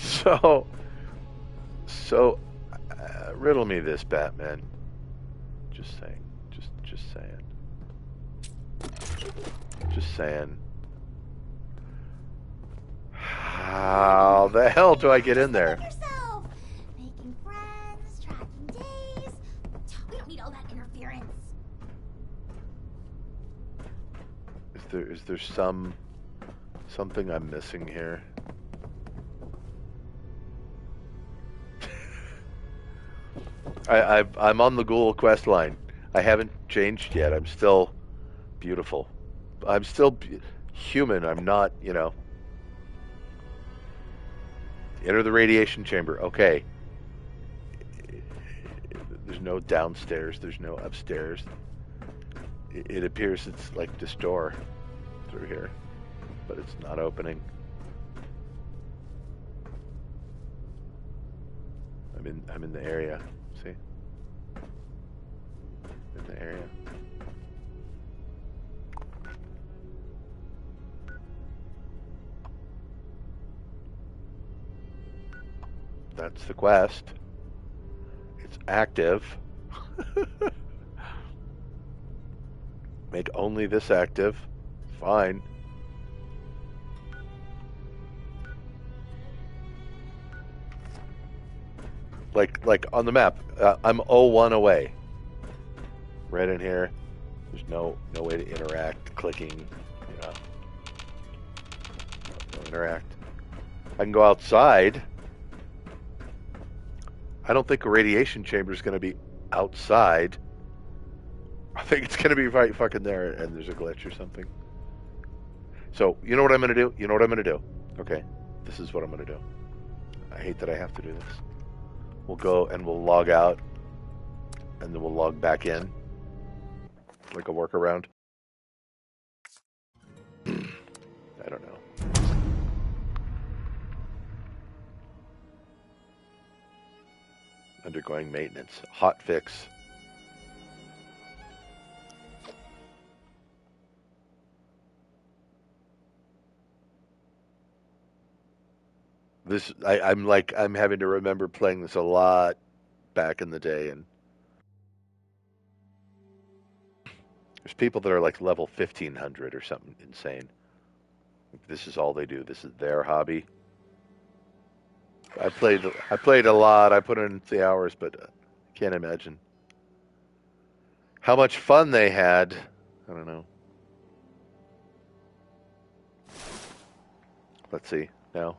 So, riddle me this, Batman. Just saying. Just saying. How the hell do I get in there? Yourself. Making friends, tracking days. We don't need all that interference. Is there something I'm missing here? I'm on the Ghoul quest line. I haven't changed yet. I'm still beautiful. I'm still human. I'm not, you know. Enter the radiation chamber. Okay. There's no downstairs. There's no upstairs. It appears it's like this door through here, but it's not opening. I'm in the area. See? In the area. That's the quest. It's active. Make only this active. Fine. Like on the map, I'm 01 away. Right in here. There's no way to interact. Clicking, you know. No interact. I can go outside. I don't think a radiation chamber is going to be outside. I think it's going to be right fucking there, and there's a glitch or something. So, you know what I'm going to do? Okay, this is what I'm going to do. I hate that I have to do this. We'll go and we'll log out, and then we'll log back in, like a workaround. I don't know. Undergoing maintenance. Hot fix. This I'm having to remember playing this a lot back in the day, and there's people that are like level 1500 or something insane. This is all they do. This is their hobby. I played a lot. I put in the hours, but I can't imagine how much fun they had. I don't know. Let's see. No.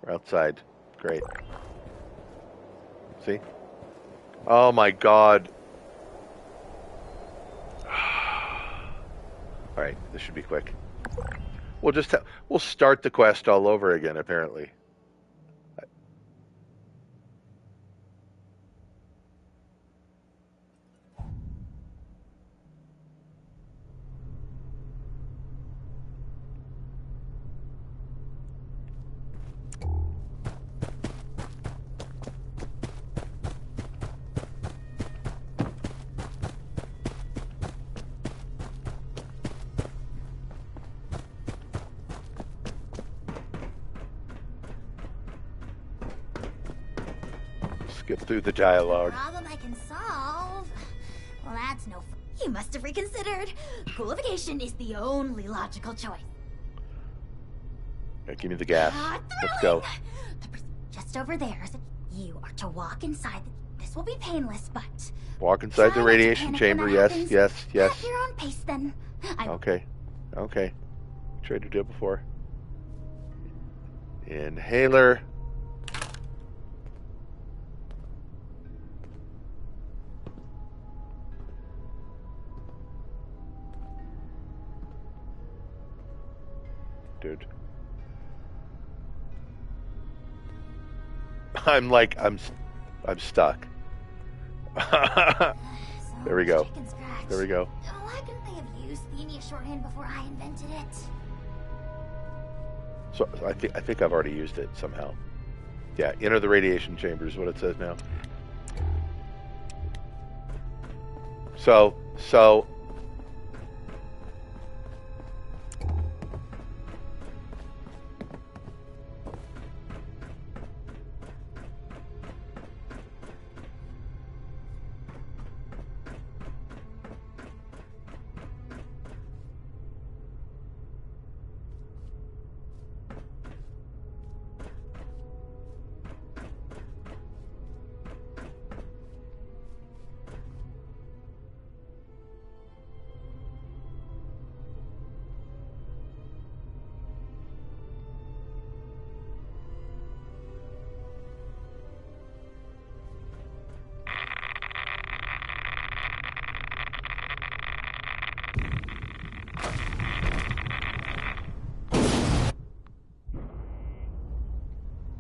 We're outside. Great. See? Oh my God. All right, this should be quick. We'll start the quest all over again, apparently. Skip through the dialogue. Problem I can solve. Well, that's no. You must have reconsidered. Coolification is the only logical choice. Right, give me the gas. Let's go. Just over there. You are to walk inside. This will be painless, but Walk inside the radiation chamber. Yes, yes, yes. At your own pace, then. Okay, okay. Tried to do it before. Inhaler. Dude. I'm stuck. There we go. There we go. Why couldn't they have used the English shorthand before I invented it? So I think I've already used it somehow. Yeah, enter the radiation chamber is what it says now. So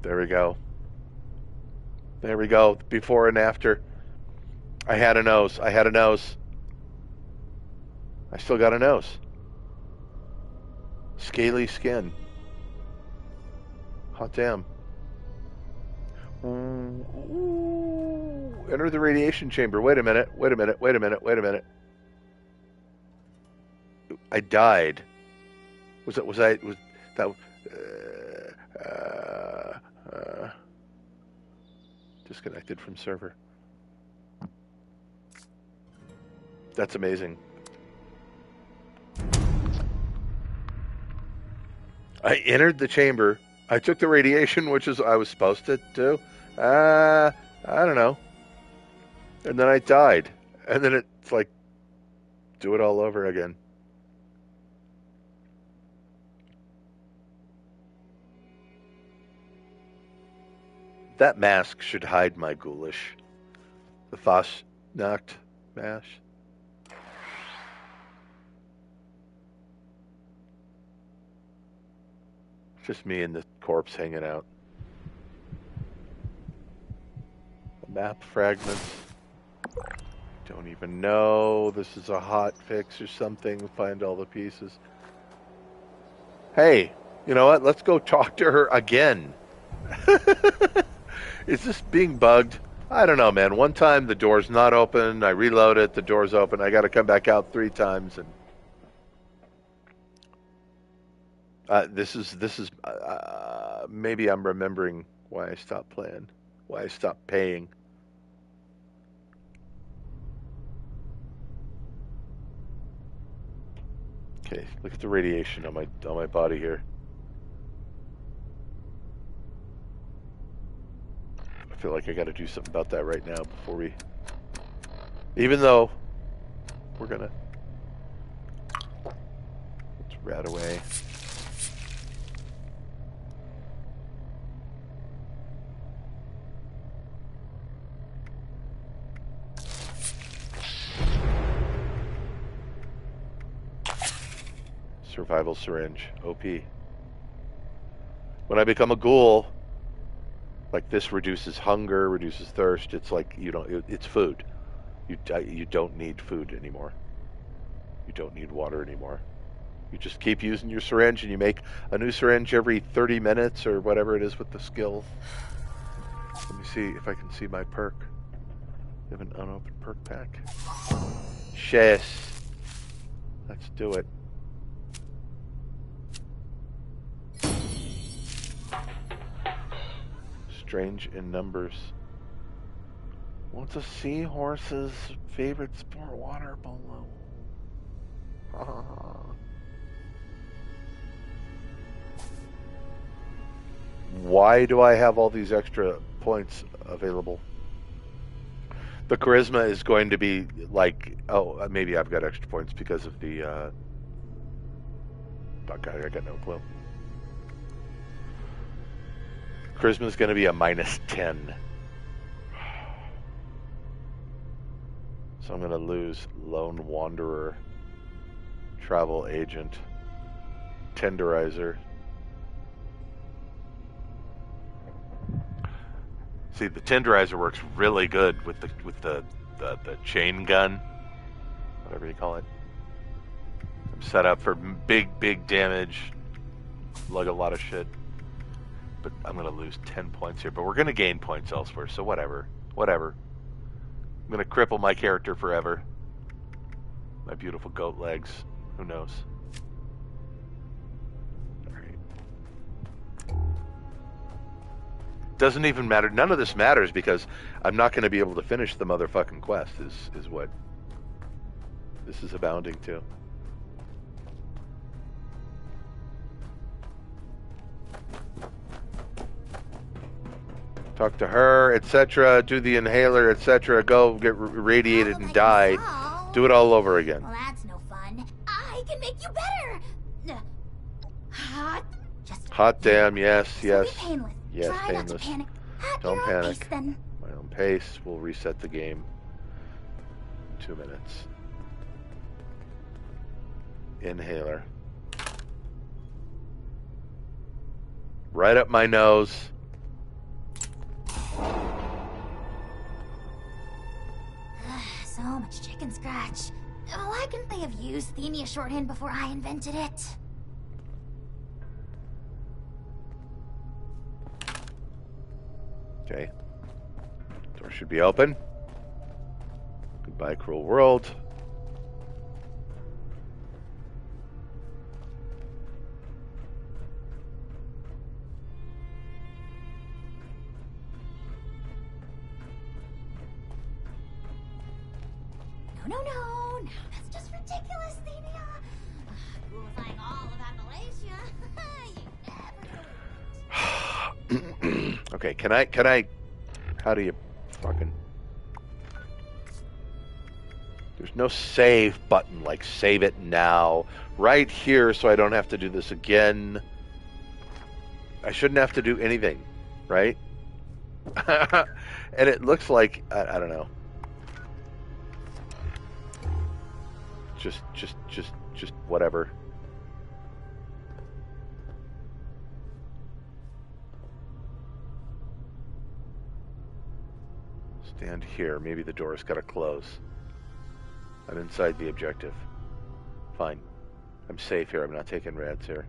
there we go. There we go. Before and after. I had a nose. I had a nose. I still got a nose. Scaly skin. Hot damn. Ooh. Enter the radiation chamber. Wait a minute. Wait a minute. Wait a minute. Wait a minute. I died. Was that disconnected from server. That's amazing. I entered the chamber. I took the radiation, which is I was supposed to do. I don't know. And then I died. And then it's like, do it all over again. That mask should hide my ghoulish. The Fosnacht mask. Just me and the corpse hanging out. Map fragments. Don't even know. This is a hot fix or something. Find all the pieces. Hey, you know what? Let's go talk to her again. Is this being bugged? I don't know, man. One time the door's not open. I reload it. The door's open. I got to come back out 3 times. And this is maybe I'm remembering why I stopped playing, why I stopped paying. Okay, look at the radiation on my body here. I feel like I got to do something about that right now before we. Even though we're gonna. Let's rat away. Survival syringe, OP. When I become a ghoul, like this reduces hunger, reduces thirst. It's like it's food. You don't need food anymore. You don't need water anymore. You just keep using your syringe, and you make a new syringe every 30 minutes or whatever it is with the skill. Let me see if I can see my perk. We have an unopened perk pack. Yes. Let's do it. Strange in numbers. What's a seahorse's favorite sport? Water polo. Why do I have all these extra points available? The charisma is going to be like, oh, maybe I've got extra points because of the, I got no clue. Charisma is going to be a -10. So I'm going to lose Lone Wanderer, Travel Agent, Tenderizer. See, the Tenderizer works really good with the chain gun, whatever you call it. I'm set up for big damage, lug a lot of shit. But I'm going to lose 10 points here. But we're going to gain points elsewhere, so whatever. Whatever. I'm going to cripple my character forever. My beautiful goat legs. Who knows? Alright. Doesn't even matter. None of this matters because I'm not going to be able to finish the motherfucking quest is what this is abounding to. Talk to her, etc. Do the inhaler, etc. Go get radiated and die. Do it all over again. Well, that's no fun. I can make you better. Hot damn, yes. Yes, Try painless. Not to panic. Don't panic. Pace, then. My own pace. We'll reset the game. 2 minutes. Inhaler. Right up my nose. So much chicken scratch. Why couldn't they have used Thenia shorthand before I invented it? Okay. Door should be open. Goodbye, cruel world. No, that's just ridiculous, Thenia. Glorifying all of Appalachia. You never know. Okay, can I, how do you fucking, there's no save button, like save it now, right here, so I don't have to do this again. I shouldn't have to do anything, right? And it looks like, I don't know. Just whatever. Stand here. Maybe the door's got to close. I'm inside the objective. Fine. I'm safe here. I'm not taking rads here.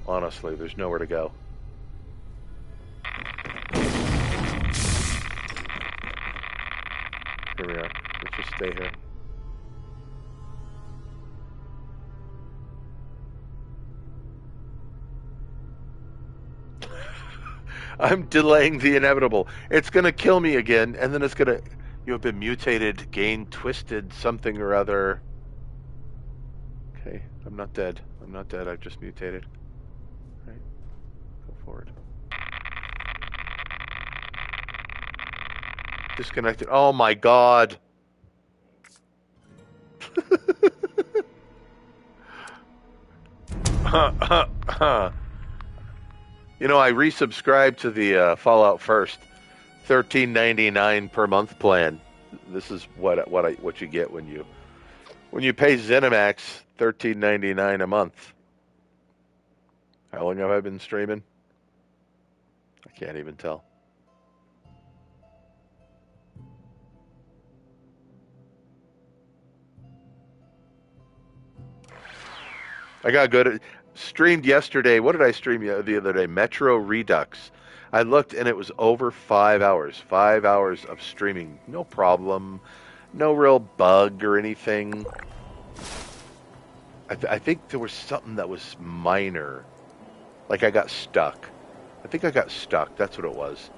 Honestly, there's nowhere to go. Here we are. Let's just stay here. I'm delaying the inevitable. It's going to kill me again, and then it's going to... You have been mutated, gained, twisted, something or other. Okay, I'm not dead. I'm not dead. I've just mutated. Right? Go forward. Disconnected. Oh my god! You know, I resubscribed to the Fallout First $13.99 per month plan. This is what you get when you pay ZeniMax $13.99 a month. How long have I been streaming? I can't even tell. I got good at... Streamed yesterday. What did I stream the other day? Metro Redux. I looked and it was over 5 hours. 5 hours of streaming. No problem. No real bug or anything. I think there was something that was minor. Like I got stuck. I think I got stuck. That's what it was.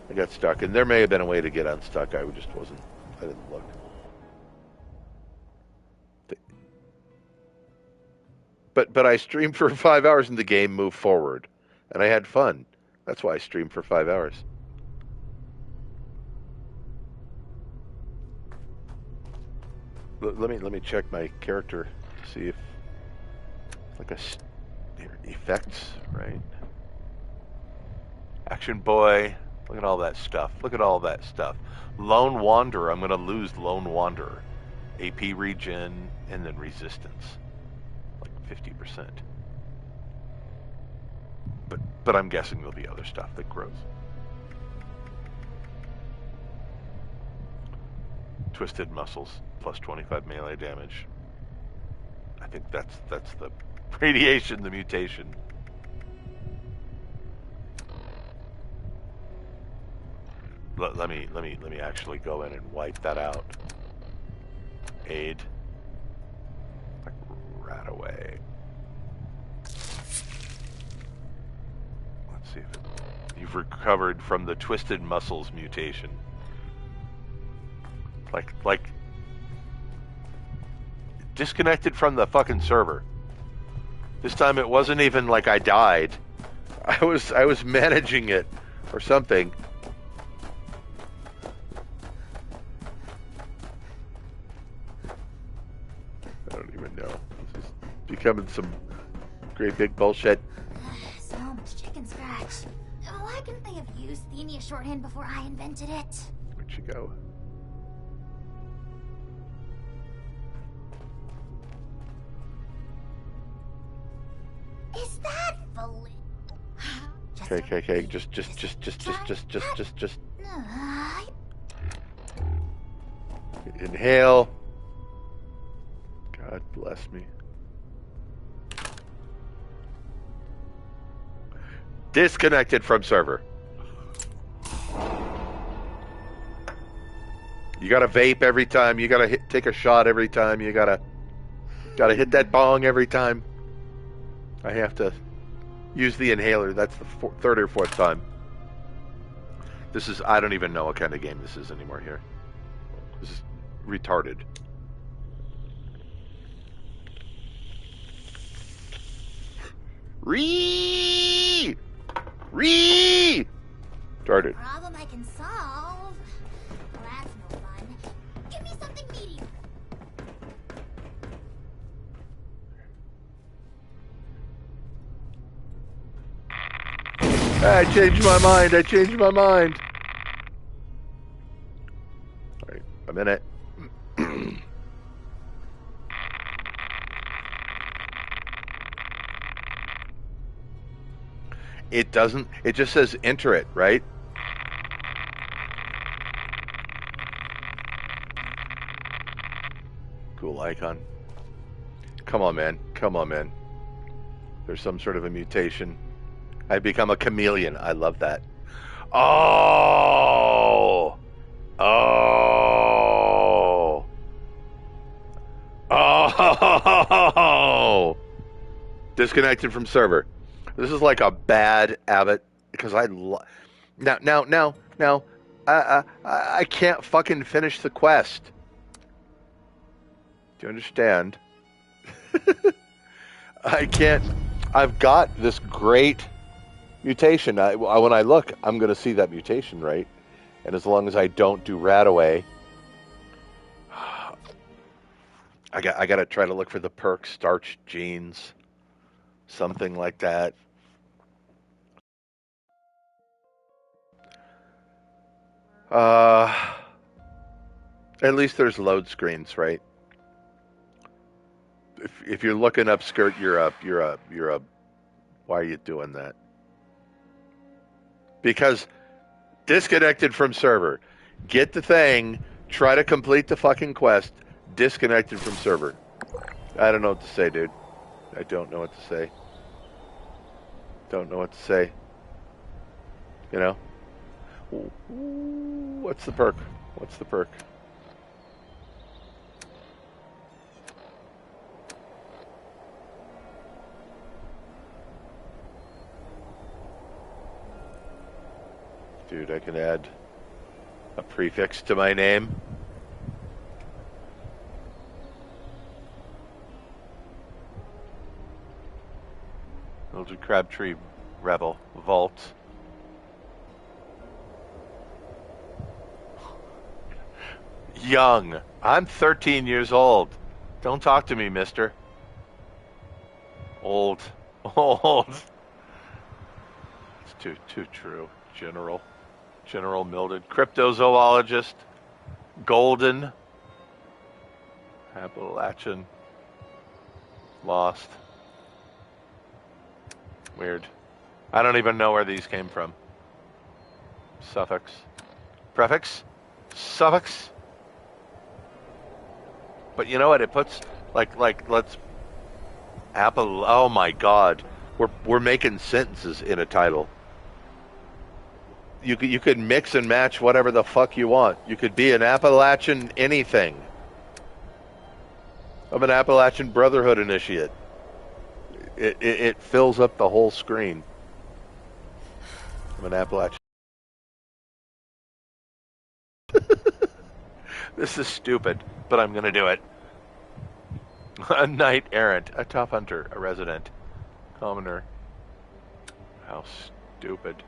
I got stuck. And there may have been a way to get unstuck. I just wasn't... I didn't look. But I streamed for 5 hours and the game moved forward. And I had fun. That's why I streamed for 5 hours. Let me check my character to see if like effects, right? Action boy. Look at all that stuff. Look at all that stuff. Lone Wanderer. I'm going to lose Lone Wanderer. AP regen and then resistance. 50%. But I'm guessing there'll be other stuff that grows. Twisted muscles plus 25 melee damage. I think that's the radiation, the mutation. Let me actually go in and wipe that out. Aid. Right away. Let's see if you've recovered from the twisted muscles mutation. Like disconnected from the fucking server. This time it wasn't even like I died. I was managing it or something. I don't even know. This is becoming some great big bullshit. So much chicken scratch. Why couldn't they have used the Enya shorthand before I invented it? Where'd you go? Is that valid? Okay. Just. Inhale. God bless me. Disconnected from server. You gotta vape every time. You gotta take a shot every time. You gotta hit that bong every time. I have to use the inhaler. That's the third or fourth time. This is... I don't even know what kind of game this is anymore here. This is retarded. Retarded. Problem I can solve. Well, that's no fun. Give me something medium. I changed my mind. Alright, I'm in it. it doesn't. It just says enter it, right? Cool icon. Come on, man. Come on, man. There's some sort of a mutation. I become a chameleon. I love that. Oh! Oh! Oh! Disconnected from server. This is like a bad Abbott because now I can't fucking finish the quest. Do you understand? I can't. I've got this great mutation. When I look, I'm going to see that mutation, right? And as long as I don't do Radaway, I got to try to look for the perk starch genes, something like that. At least there's load screens, right? If you're looking up skirt, you're a. Why are you doing that? Because disconnected from server. Get the thing. Try to complete the fucking quest. Disconnected from server. I don't know what to say, dude. I don't know what to say. Don't know what to say. You know? What's the perk? What's the perk? Dude, I can add a prefix to my name. Mildred Crabtree Rebel Vault. Young. I'm 13 years old. Don't talk to me, mister. Old. Old. It's too true. General Mildred. Cryptozoologist. Golden. Appalachian. Lost. Weird. I don't even know where these came from. Suffix. Prefix? Suffix? But you know what? It puts like let's Apple. Oh my God, we're making sentences in a title. You could mix and match whatever the fuck you want. You could be an Appalachian anything. I'm an Appalachian Brotherhood initiate. It fills up the whole screen. I'm an Appalachian. This is stupid, but I'm going to do it. A knight errant, a tough hunter, a resident, commoner. How stupid.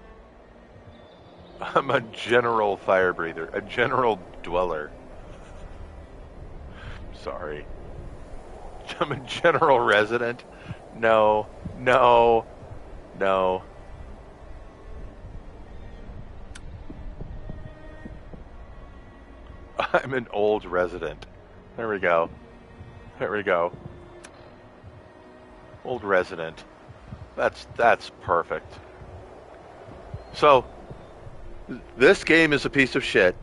I'm a general fire breather, a general dweller. Sorry. I'm a general resident. No. I'm an old resident. There we go. Old resident. That's perfect. So, this game is a piece of shit.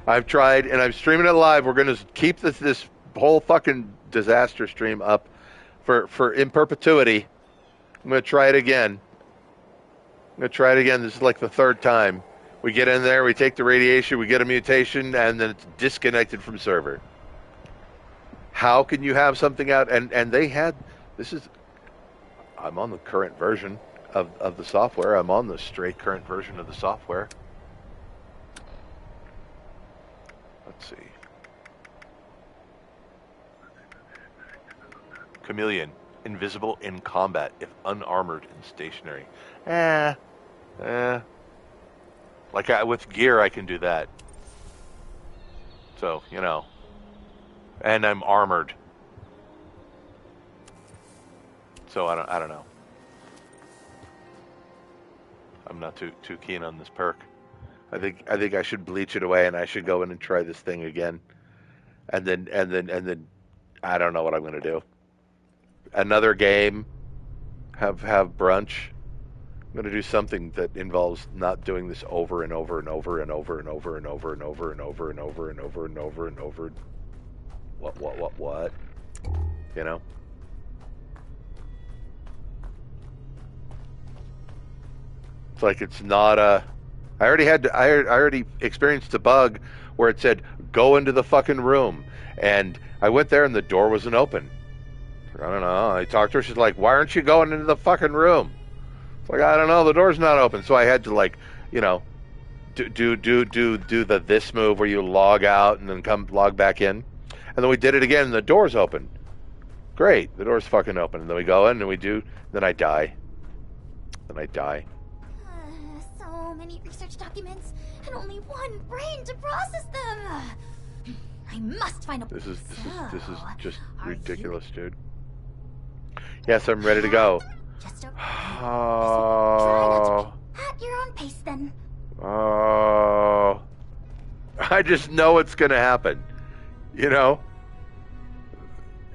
I've tried, and I'm streaming it live. We're going to keep this whole fucking disaster stream up for in perpetuity. I'm going to try it again. This is like the third time. We get in there, we take the radiation, we get a mutation, and then it's disconnected from server. How can you have something out? And they had, I'm on the current version of the software. I'm on the straight current version of the software. Let's see. Chameleon, invisible in combat if unarmored and stationary. Like with gear, I can do that. So, you know. And I'm armored. So I don't know. I'm not too keen on this perk. I think I should bleach it away, and I should go in and try this thing again. And then I don't know what I'm gonna do. Another game. Have brunch. I'm going to do something that involves not doing this over and over and over and over and over and over and over and over and over and over and over and over. What? You know? It's like it's not a... I already experienced a bug where it said, go into the fucking room. And I went there and the door wasn't open. I don't know. I talked to her. She's like, why aren't you going into the fucking room? It's like, I don't know. The door's not open. So I had to, like, you know, do the this move where you log out and then come log back in. And then we did it again and the door's open. Great. The door's fucking open. And then we go in and we do. Then I die. So many research documents and only one brain to process them. I must find a... This is just ridiculous, dude. Yes, I'm ready to go. Just okay. Try not to at your own pace, then. Oh. I just know it's going to happen. You know?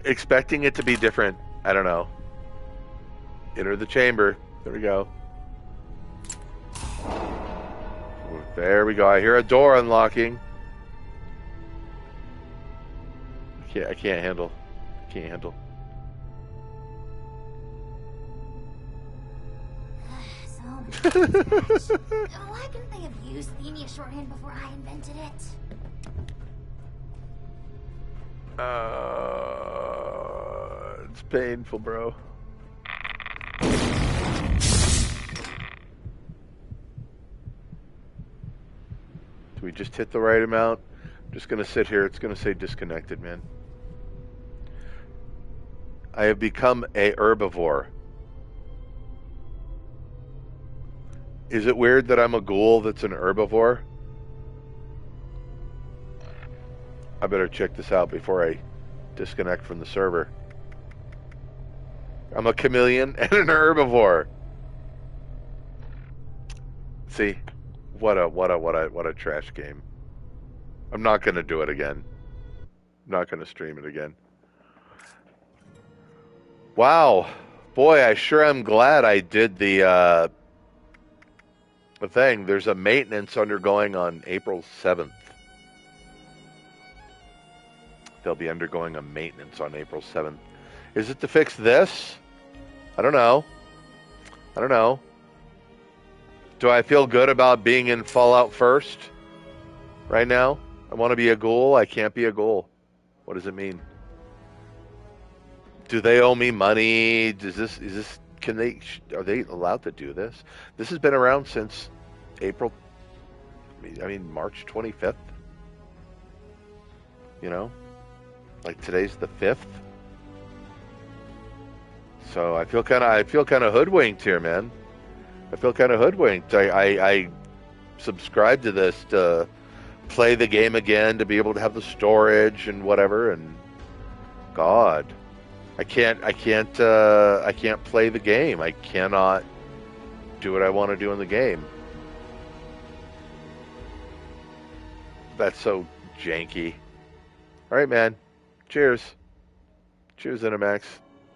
Expecting it to be different. I don't know. Enter the chamber. There we go. There we go. I hear a door unlocking. I can't handle. Why couldn't they have used the Enya shorthand before I invented it? It's painful, bro. Do we just hit the right amount? I'm just gonna sit here. It's gonna say disconnected, man. I have become a herbivore. Is it weird that I'm a ghoul that's an herbivore? I better check this out before I disconnect from the server. I'm a chameleon and an herbivore. See, what a trash game. I'm not gonna do it again. I'm not gonna stream it again. Wow, boy, I sure am glad I did the thing. There's a maintenance undergoing on April 7th. They'll be undergoing a maintenance on April 7th. Is it to fix this? I don't know. Do I feel good about being in Fallout First right now? I want to be a ghoul. I can't be a ghoul. What does it mean? Do they owe me money? Are they allowed to do this? This has been around since March 25th. You know? Like today's the 5th. So I feel kind of hoodwinked here, man. I feel kind of hoodwinked. I subscribed to this to play the game again, to be able to have the storage and whatever, and God, I can't play the game. I cannot do what I want to do in the game. That's so janky. All right, man. Cheers. Cheers, Inamax.